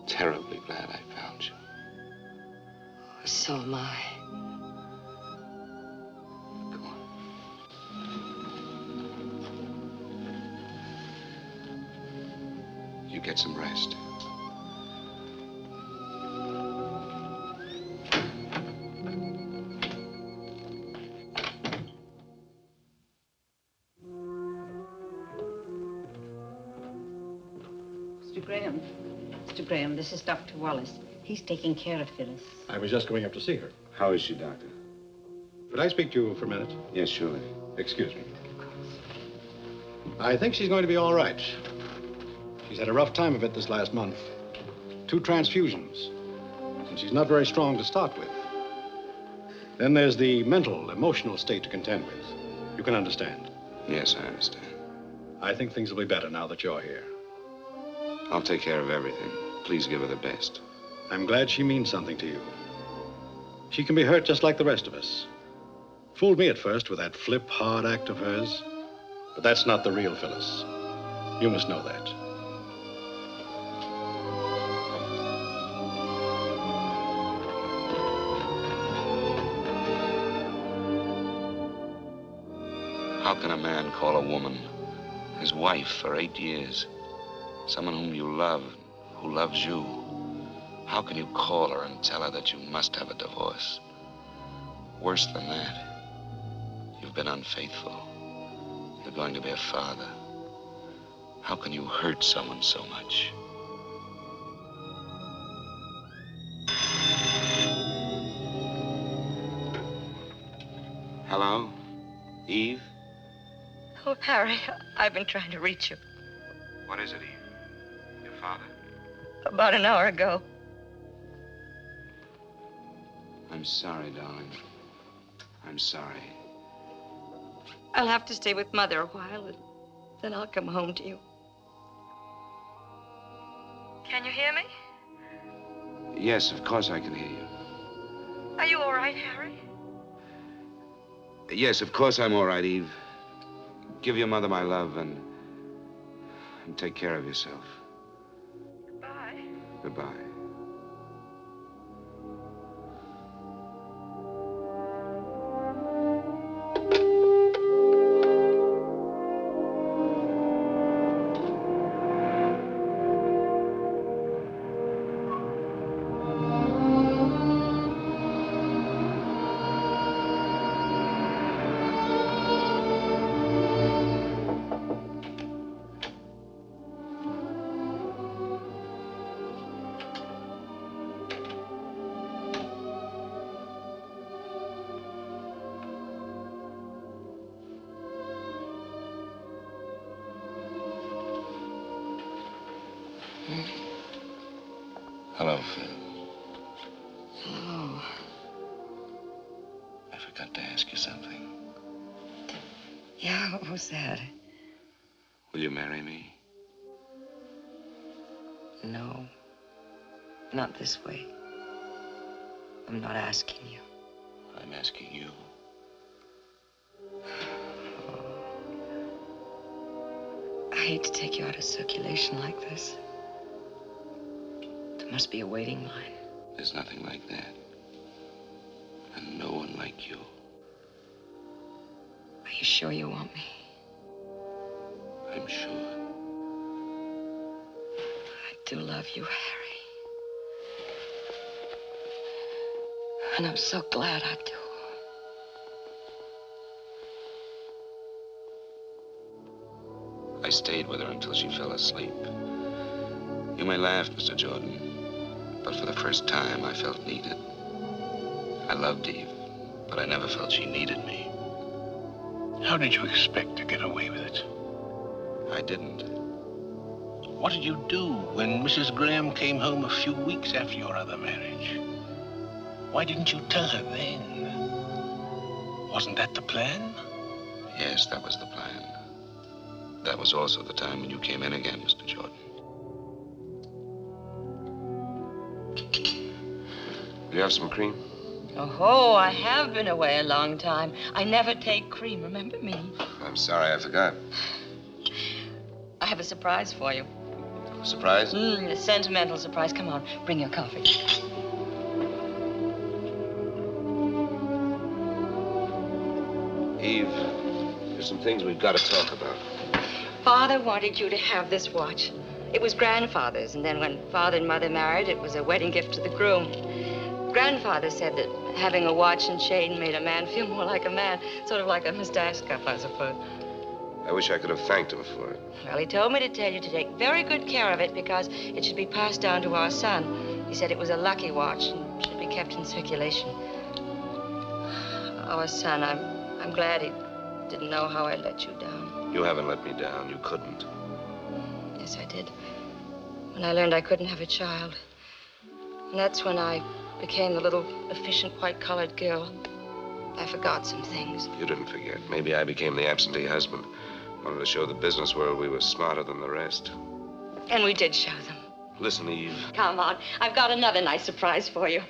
terribly glad I found you. So am I. Come on. You get some rest. Mr. Graham, this is Dr. Wallace. He's taking care of Phyllis. I was just going up to see her. How is she, Doctor? Could I speak to you for a minute? Yes, surely. Excuse me. I think she's going to be all right. She's had a rough time of it this last month. 2 transfusions. And she's not very strong to start with. Then there's the mental, emotional state to contend with. You can understand. Yes, I understand. I think things will be better now that you're here. I'll take care of everything. Please give her the best. I'm glad she means something to you. She can be hurt just like the rest of us. Fooled me at first with that flip, hard act of hers. But that's not the real Phyllis. You must know that. How can a man call a woman his wife for 8 years? Someone whom you love, who loves you. How can you call her and tell her that you must have a divorce? Worse than that, you've been unfaithful. You're going to be a father. How can you hurt someone so much? Hello? Eve? Oh, Harry, I've been trying to reach you. What is it, Eve? Your father? About an hour ago. I'm sorry, darling. I'm sorry. I'll have to stay with Mother a while, and then I'll come home to you. Can you hear me? Yes, of course I can hear you. Are you all right, Harry? Yes, of course I'm all right, Eve. Give your mother my love and take care of yourself. Goodbye. Goodbye. Hello, Phil. Hello. I forgot to ask you something. Yeah, what was that? Will you marry me? No. Not this way. I'm not asking you. I'm asking you. I hate to take you out of circulation like this. There must be a waiting line. There's nothing like that. And no one like you. Are you sure you want me? I'm sure. I do love you, Harry. And I'm so glad I do. I stayed with her until she fell asleep. You may laugh, Mr. Jordan, but for the first time, I felt needed. I loved Eve, but I never felt she needed me. How did you expect to get away with it? I didn't. What did you do when Mrs. Graham came home a few weeks after your other marriage? Why didn't you tell her then? Wasn't that the plan? Yes, that was the plan. That was also the time when you came in again, Mr. Jordan. Will you have some cream? Oh, I have been away a long time. I never take cream, remember me? I'm sorry, I forgot. I have a surprise for you. Surprise? A sentimental surprise. Come on, bring your coffee. Eve, there's some things we've got to talk about. Father wanted you to have this watch. It was grandfather's, and then when Father and Mother married, it was a wedding gift to the groom. Grandfather said that having a watch and chain made a man feel more like a man, sort of like a mustache cuff, I suppose. I wish I could have thanked him for it. Well, he told me to tell you to take very good care of it because it should be passed down to our son. He said it was a lucky watch and should be kept in circulation. Our son, I'm glad he didn't know how I let you down. You haven't let me down. You couldn't. Yes, I did. When I learned I couldn't have a child. And that's when I became the little efficient white-collared girl. I forgot some things. You didn't forget. Maybe I became the absentee husband. Wanted to show the business world we were smarter than the rest. And we did show them. Listen, Eve. Come on. I've got another nice surprise for you.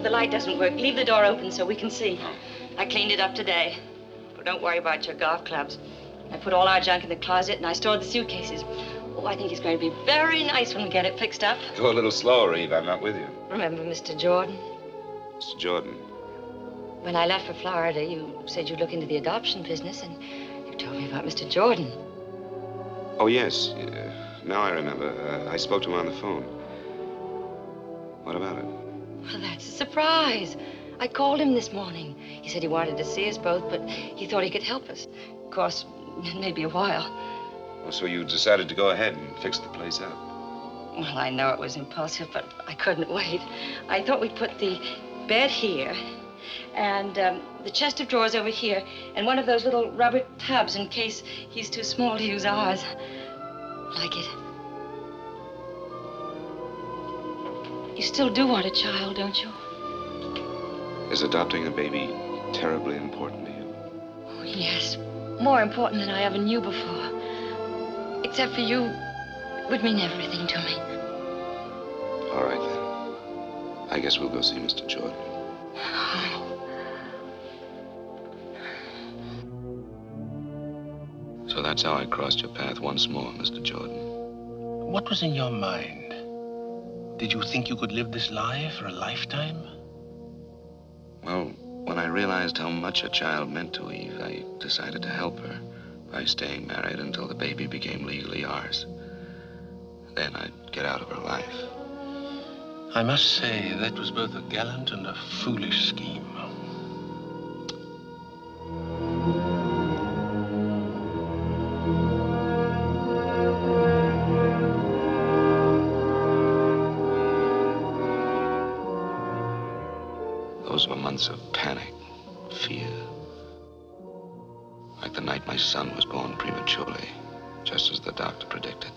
The light doesn't work. Leave the door open so we can see. I cleaned it up today. But don't worry about your golf clubs. I put all our junk in the closet and I stored the suitcases. Oh, I think it's going to be very nice when we get it fixed up. Go a little slower, Eve. I'm not with you. Remember Mr. Jordan? Mr. Jordan. When I left for Florida, you said you'd look into the adoption business, and you told me about Mr. Jordan. Oh, yes. Now I remember. I spoke to him on the phone. What about it? Well, that's a surprise. I called him this morning. He said he wanted to see us both, but he thought he could help us. Of course, it may be a while. Oh, so you decided to go ahead and fix the place up? Well, I know it was impulsive, but I couldn't wait. I thought we'd put the bed here, and the chest of drawers over here, and one of those little rubber tubs in case he's too small to use ours. Like it? You still do want a child, don't you? Is adopting a baby terribly important to you? Oh, yes. More important than I ever knew before. except for you, would mean everything to me. All right, then. I guess we'll go see Mr. Jordan. So that's how I crossed your path once more, Mr. Jordan. What was in your mind? Did you think you could live this life for a lifetime? Well, when I realized how much a child meant to Eve, I decided to help her by staying married until the baby became legally ours. Then I'd get out of her life. I must say, that was both a gallant and a foolish scheme. Those were months of panic, fear. Like the night my son was born prematurely, just as the doctor predicted.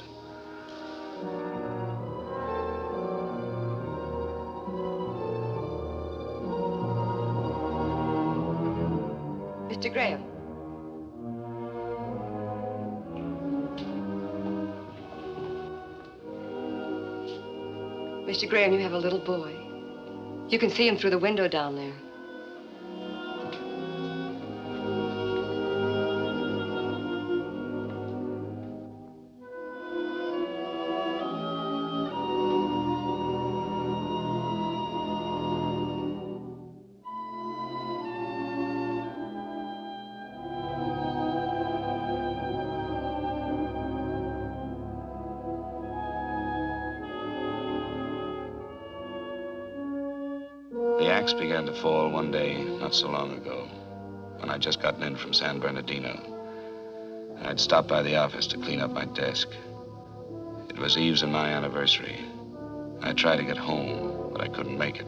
Mr. Graham. Mr. Graham, you have a little boy. You can see him through the window down there. The axe began to fall one day not so long ago, when I'd just gotten in from San Bernardino. I'd stopped by the office to clean up my desk. It was Eve's and my anniversary. I tried to get home, but I couldn't make it.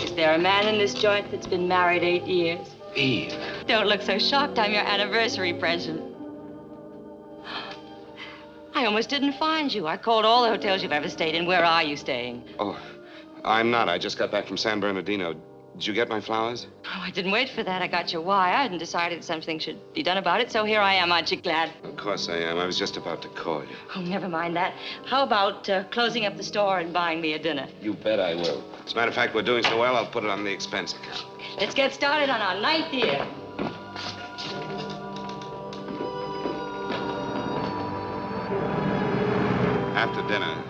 Is there a man in this joint that's been married 8 years? Eve. Don't look so shocked. I'm your anniversary present. I almost didn't find you. I called all the hotels you've ever stayed in. Where are you staying? Oh, I'm not. I just got back from San Bernardino. Did you get my flowers? Oh, I didn't wait for that. I got your wire and decided something should be done about it, so here I am. Aren't you glad? Of course I am. I was just about to call you. Oh, never mind that. How about closing up the store and buying me a dinner? You bet I will. As a matter of fact, we're doing so well, I'll put it on the expense account. Let's get started on our 9th year. After dinner,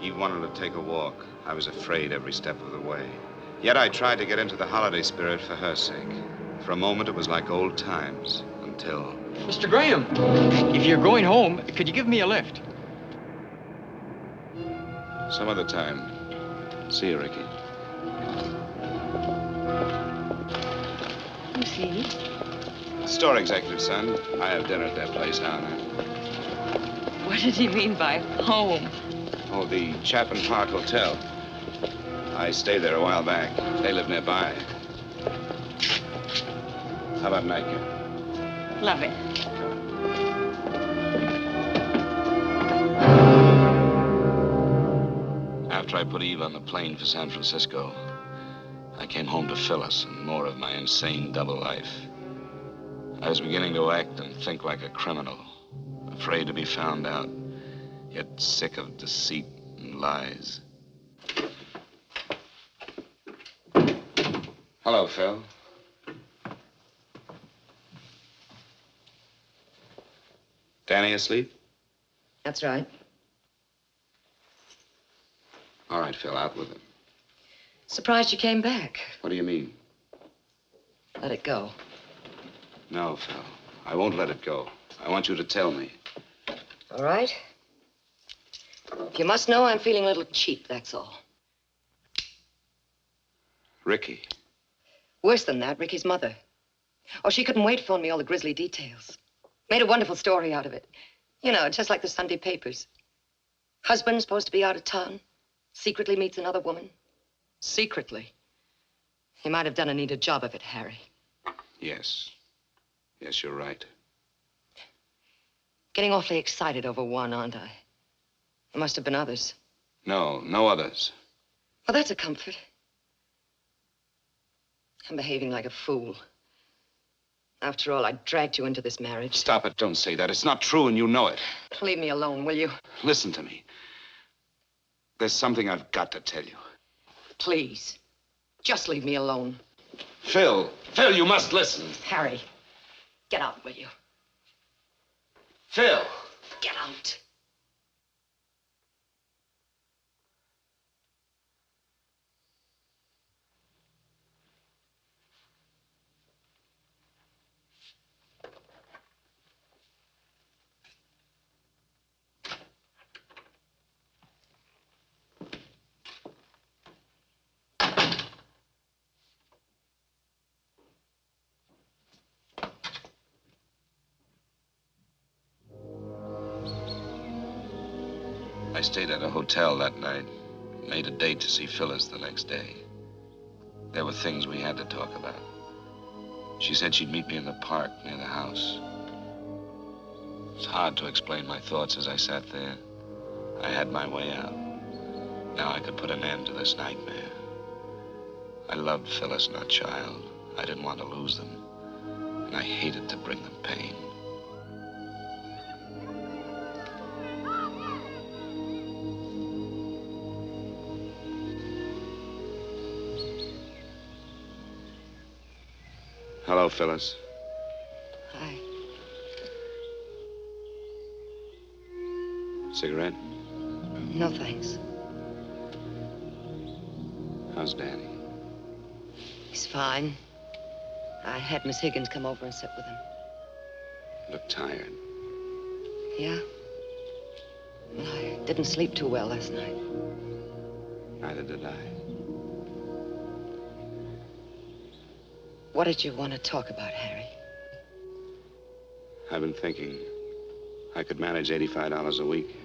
Eve wanted to take a walk. I was afraid every step of the way. Yet I tried to get into the holiday spirit for her sake. For a moment, it was like old times, until... Mr. Graham, if you're going home, could you give me a lift? Some other time. See you, Ricky. Who's he? Store executive, son. I have dinner at that place down there. What did he mean by home? Oh, the Chapin Park Hotel. I stayed there a while back. They live nearby. How about nightcap? Love it. After I put Eve on the plane for San Francisco, I came home to Phyllis and more of my insane double life. I was beginning to act and think like a criminal, afraid to be found out, yet sick of deceit and lies. Hello, Phil. Danny asleep? That's right. All right, Phil, out with it. Surprised you came back. What do you mean? Let it go. No, Phil. I won't let it go. I want you to tell me. All right. You must know I'm feeling a little cheap, that's all. Ricky. Worse than that, Ricky's mother. Oh, she couldn't wait to phone me all the grisly details. Made a wonderful story out of it. You know, just like the Sunday papers. Husband's supposed to be out of town. Secretly meets another woman. Secretly. He might have done a neater job of it, Harry. Yes. Yes, you're right. Getting awfully excited over one, aren't I? There must have been others. No, no others. Well, that's a comfort. I'm behaving like a fool. After all, I dragged you into this marriage. Stop it. Don't say that. It's not true, and you know it. Leave me alone, will you? Listen to me. There's something I've got to tell you. Please. Just leave me alone. Phil, you must listen. Harry, get out, will you? Phil. Get out. I stayed at a hotel that night. Made a date to see Phyllis the next day. There were things we had to talk about. She said she'd meet me in the park near the house. It's hard to explain my thoughts as I sat there. I had my way out. Now I could put an end to this nightmare. I loved Phyllis and our child. I didn't want to lose them. And I hated to bring them pain. Hello, Phyllis. Hi. Cigarette? No, thanks. How's Danny? He's fine. I had Miss Higgins come over and sit with him. Look tired. Yeah? Well, I didn't sleep too well last night. Neither did I. What did you want to talk about, Harry? I've been thinking I could manage $85 a week.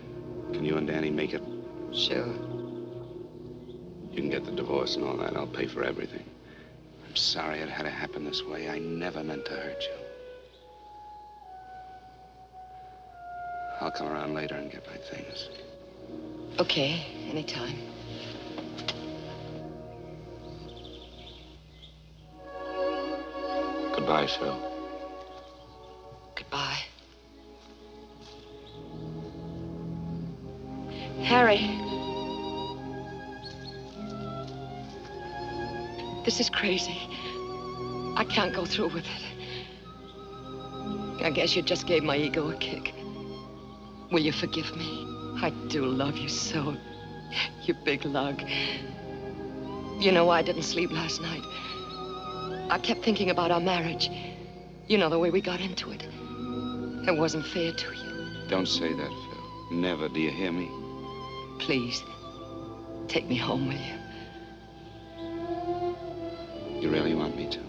Can you and Danny make it? Sure. You can get the divorce and all that. I'll pay for everything. I'm sorry it had to happen this way. I never meant to hurt you. I'll come around later and get my things. Okay, anytime. Goodbye, Phil. Goodbye. Harry. This is crazy. I can't go through with it. I guess you just gave my ego a kick. Will you forgive me? I do love you so. You big lug. You know why I didn't sleep last night? I kept thinking about our marriage. You know, the way we got into it. It wasn't fair to you. Don't say that, Phil. Never. Do you hear me? Please, take me home, will you? You really want me to?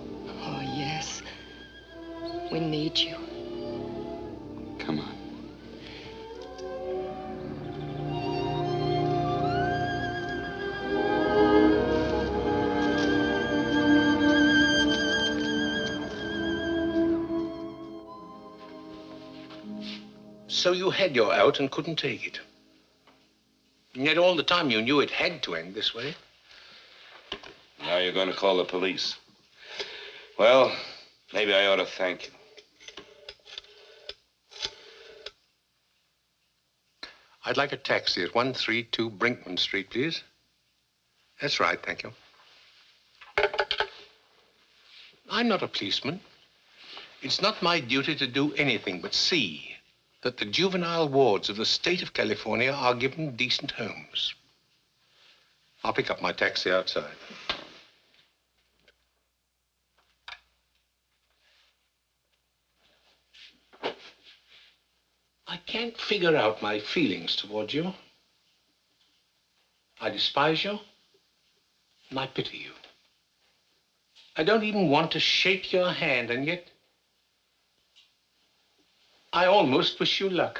Oh, yes. We need you. Come on. So you had your out and couldn't take it. And yet all the time you knew it had to end this way. Now you're going to call the police. Well, maybe I ought to thank you. I'd like a taxi at 132 Brinkman Street, please. That's right, thank you. I'm not a policeman. It's not my duty to do anything but see that the juvenile wards of the state of California are given decent homes. I'll pick up my taxi outside. I can't figure out my feelings toward you. I despise you, and I pity you. I don't even want to shake your hand, and yet I almost wish you luck.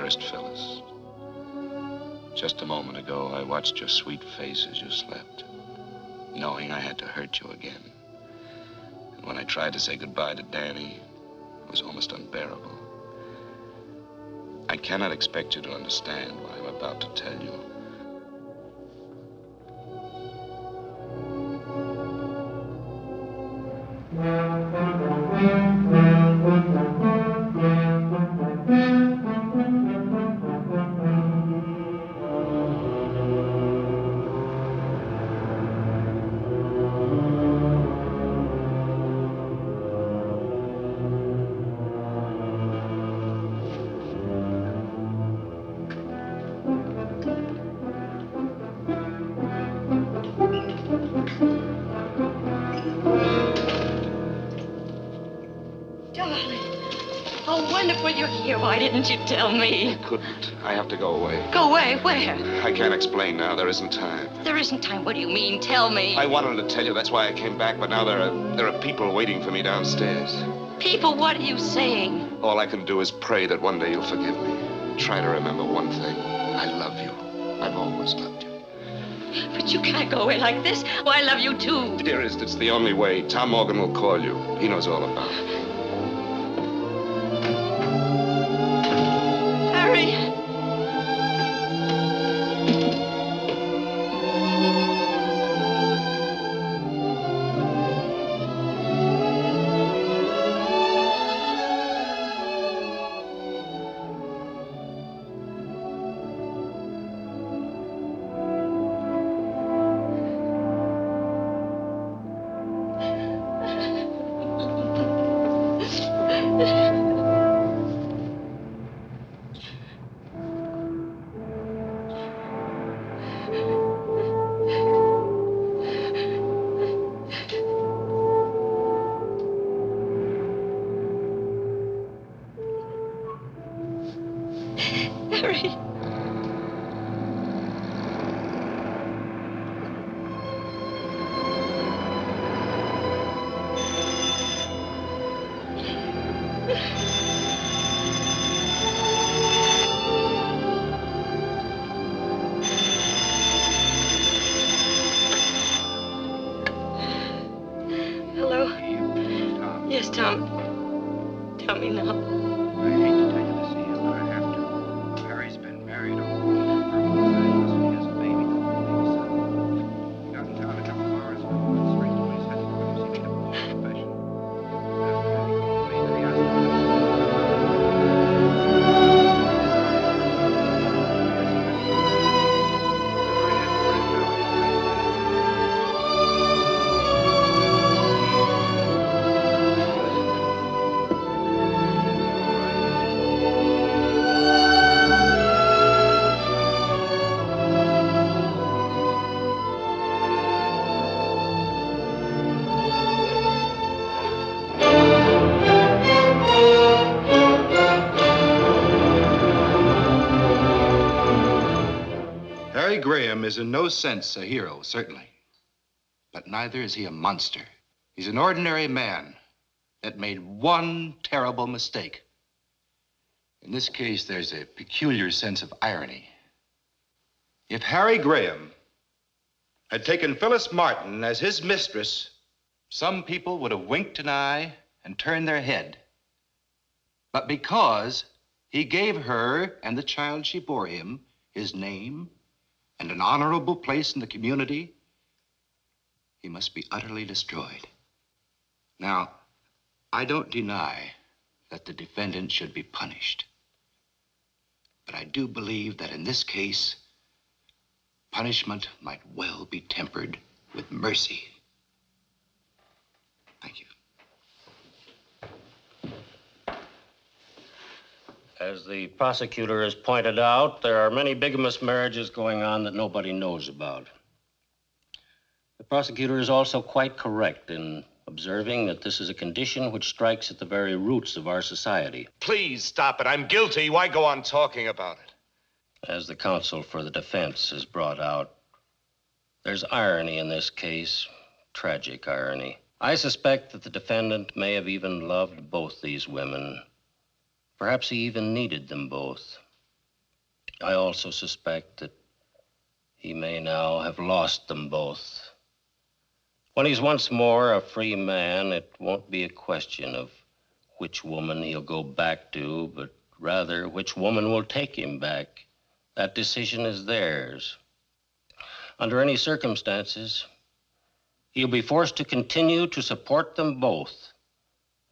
Dearest Phyllis, just a moment ago, I watched your sweet face as you slept, knowing I had to hurt you again. And when I tried to say goodbye to Danny, it was almost unbearable. I cannot expect you to understand what I'm about to tell you. Oh, wonderful you're here. Why didn't you tell me? I couldn't. I have to go away. Go away? Where? I can't explain now. There isn't time. There isn't time. What do you mean? Tell me. I wanted to tell you. That's why I came back. But now there are people waiting for me downstairs. People, what are you saying? All I can do is pray that one day you'll forgive me. Try to remember one thing. I love you. I've always loved you. But you can't go away like this. Oh, I love you, too. Dearest, it's the only way. Tom Morgan will call you. He knows all about it. Harry. Harry. Hello? Tom. Yes, Tom. Tell me now. I hate to tell you this, Ian, but I have to. Harry's been married over and he has a baby. He got in town a couple of hours ago and straight away said he was going to see me to perform a confession. After that, he called me and he asked me Harry Graham is in no sense a hero, certainly. But neither is he a monster. He's an ordinary man that made one terrible mistake. In this case, there's a peculiar sense of irony. If Harry Graham had taken Phyllis Martin as his mistress, some people would have winked an eye and turned their head. But because he gave her and the child she bore him his name and an honorable place in the community, he must be utterly destroyed. Now, I don't deny that the defendant should be punished. But I do believe that in this case, punishment might well be tempered with mercy. Thank you. As the prosecutor has pointed out, there are many bigamous marriages going on that nobody knows about. The prosecutor is also quite correct in observing that this is a condition which strikes at the very roots of our society. Please stop it. I'm guilty. Why go on talking about it? As the counsel for the defense has brought out, there's irony in this case, tragic irony. I suspect that the defendant may have even loved both these women. Perhaps he even needed them both. I also suspect that he may now have lost them both. When he's once more a free man, it won't be a question of which woman he'll go back to, but rather which woman will take him back. That decision is theirs. Under any circumstances, he'll be forced to continue to support them both,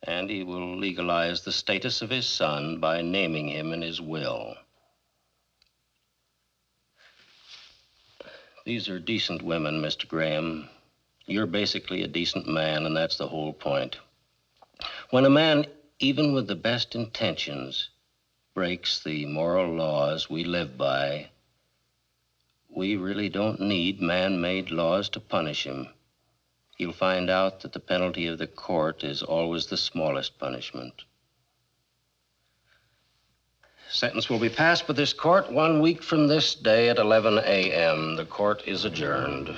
and he will legalize the status of his son by naming him in his will. These are decent women, Mr. Graham. You're basically a decent man, and that's the whole point. When a man, even with the best intentions, breaks the moral laws we live by, we really don't need man-made laws to punish him. He'll find out that the penalty of the court is always the smallest punishment. Sentence will be passed by this court 1 week from this day at 11 a.m. The court is adjourned.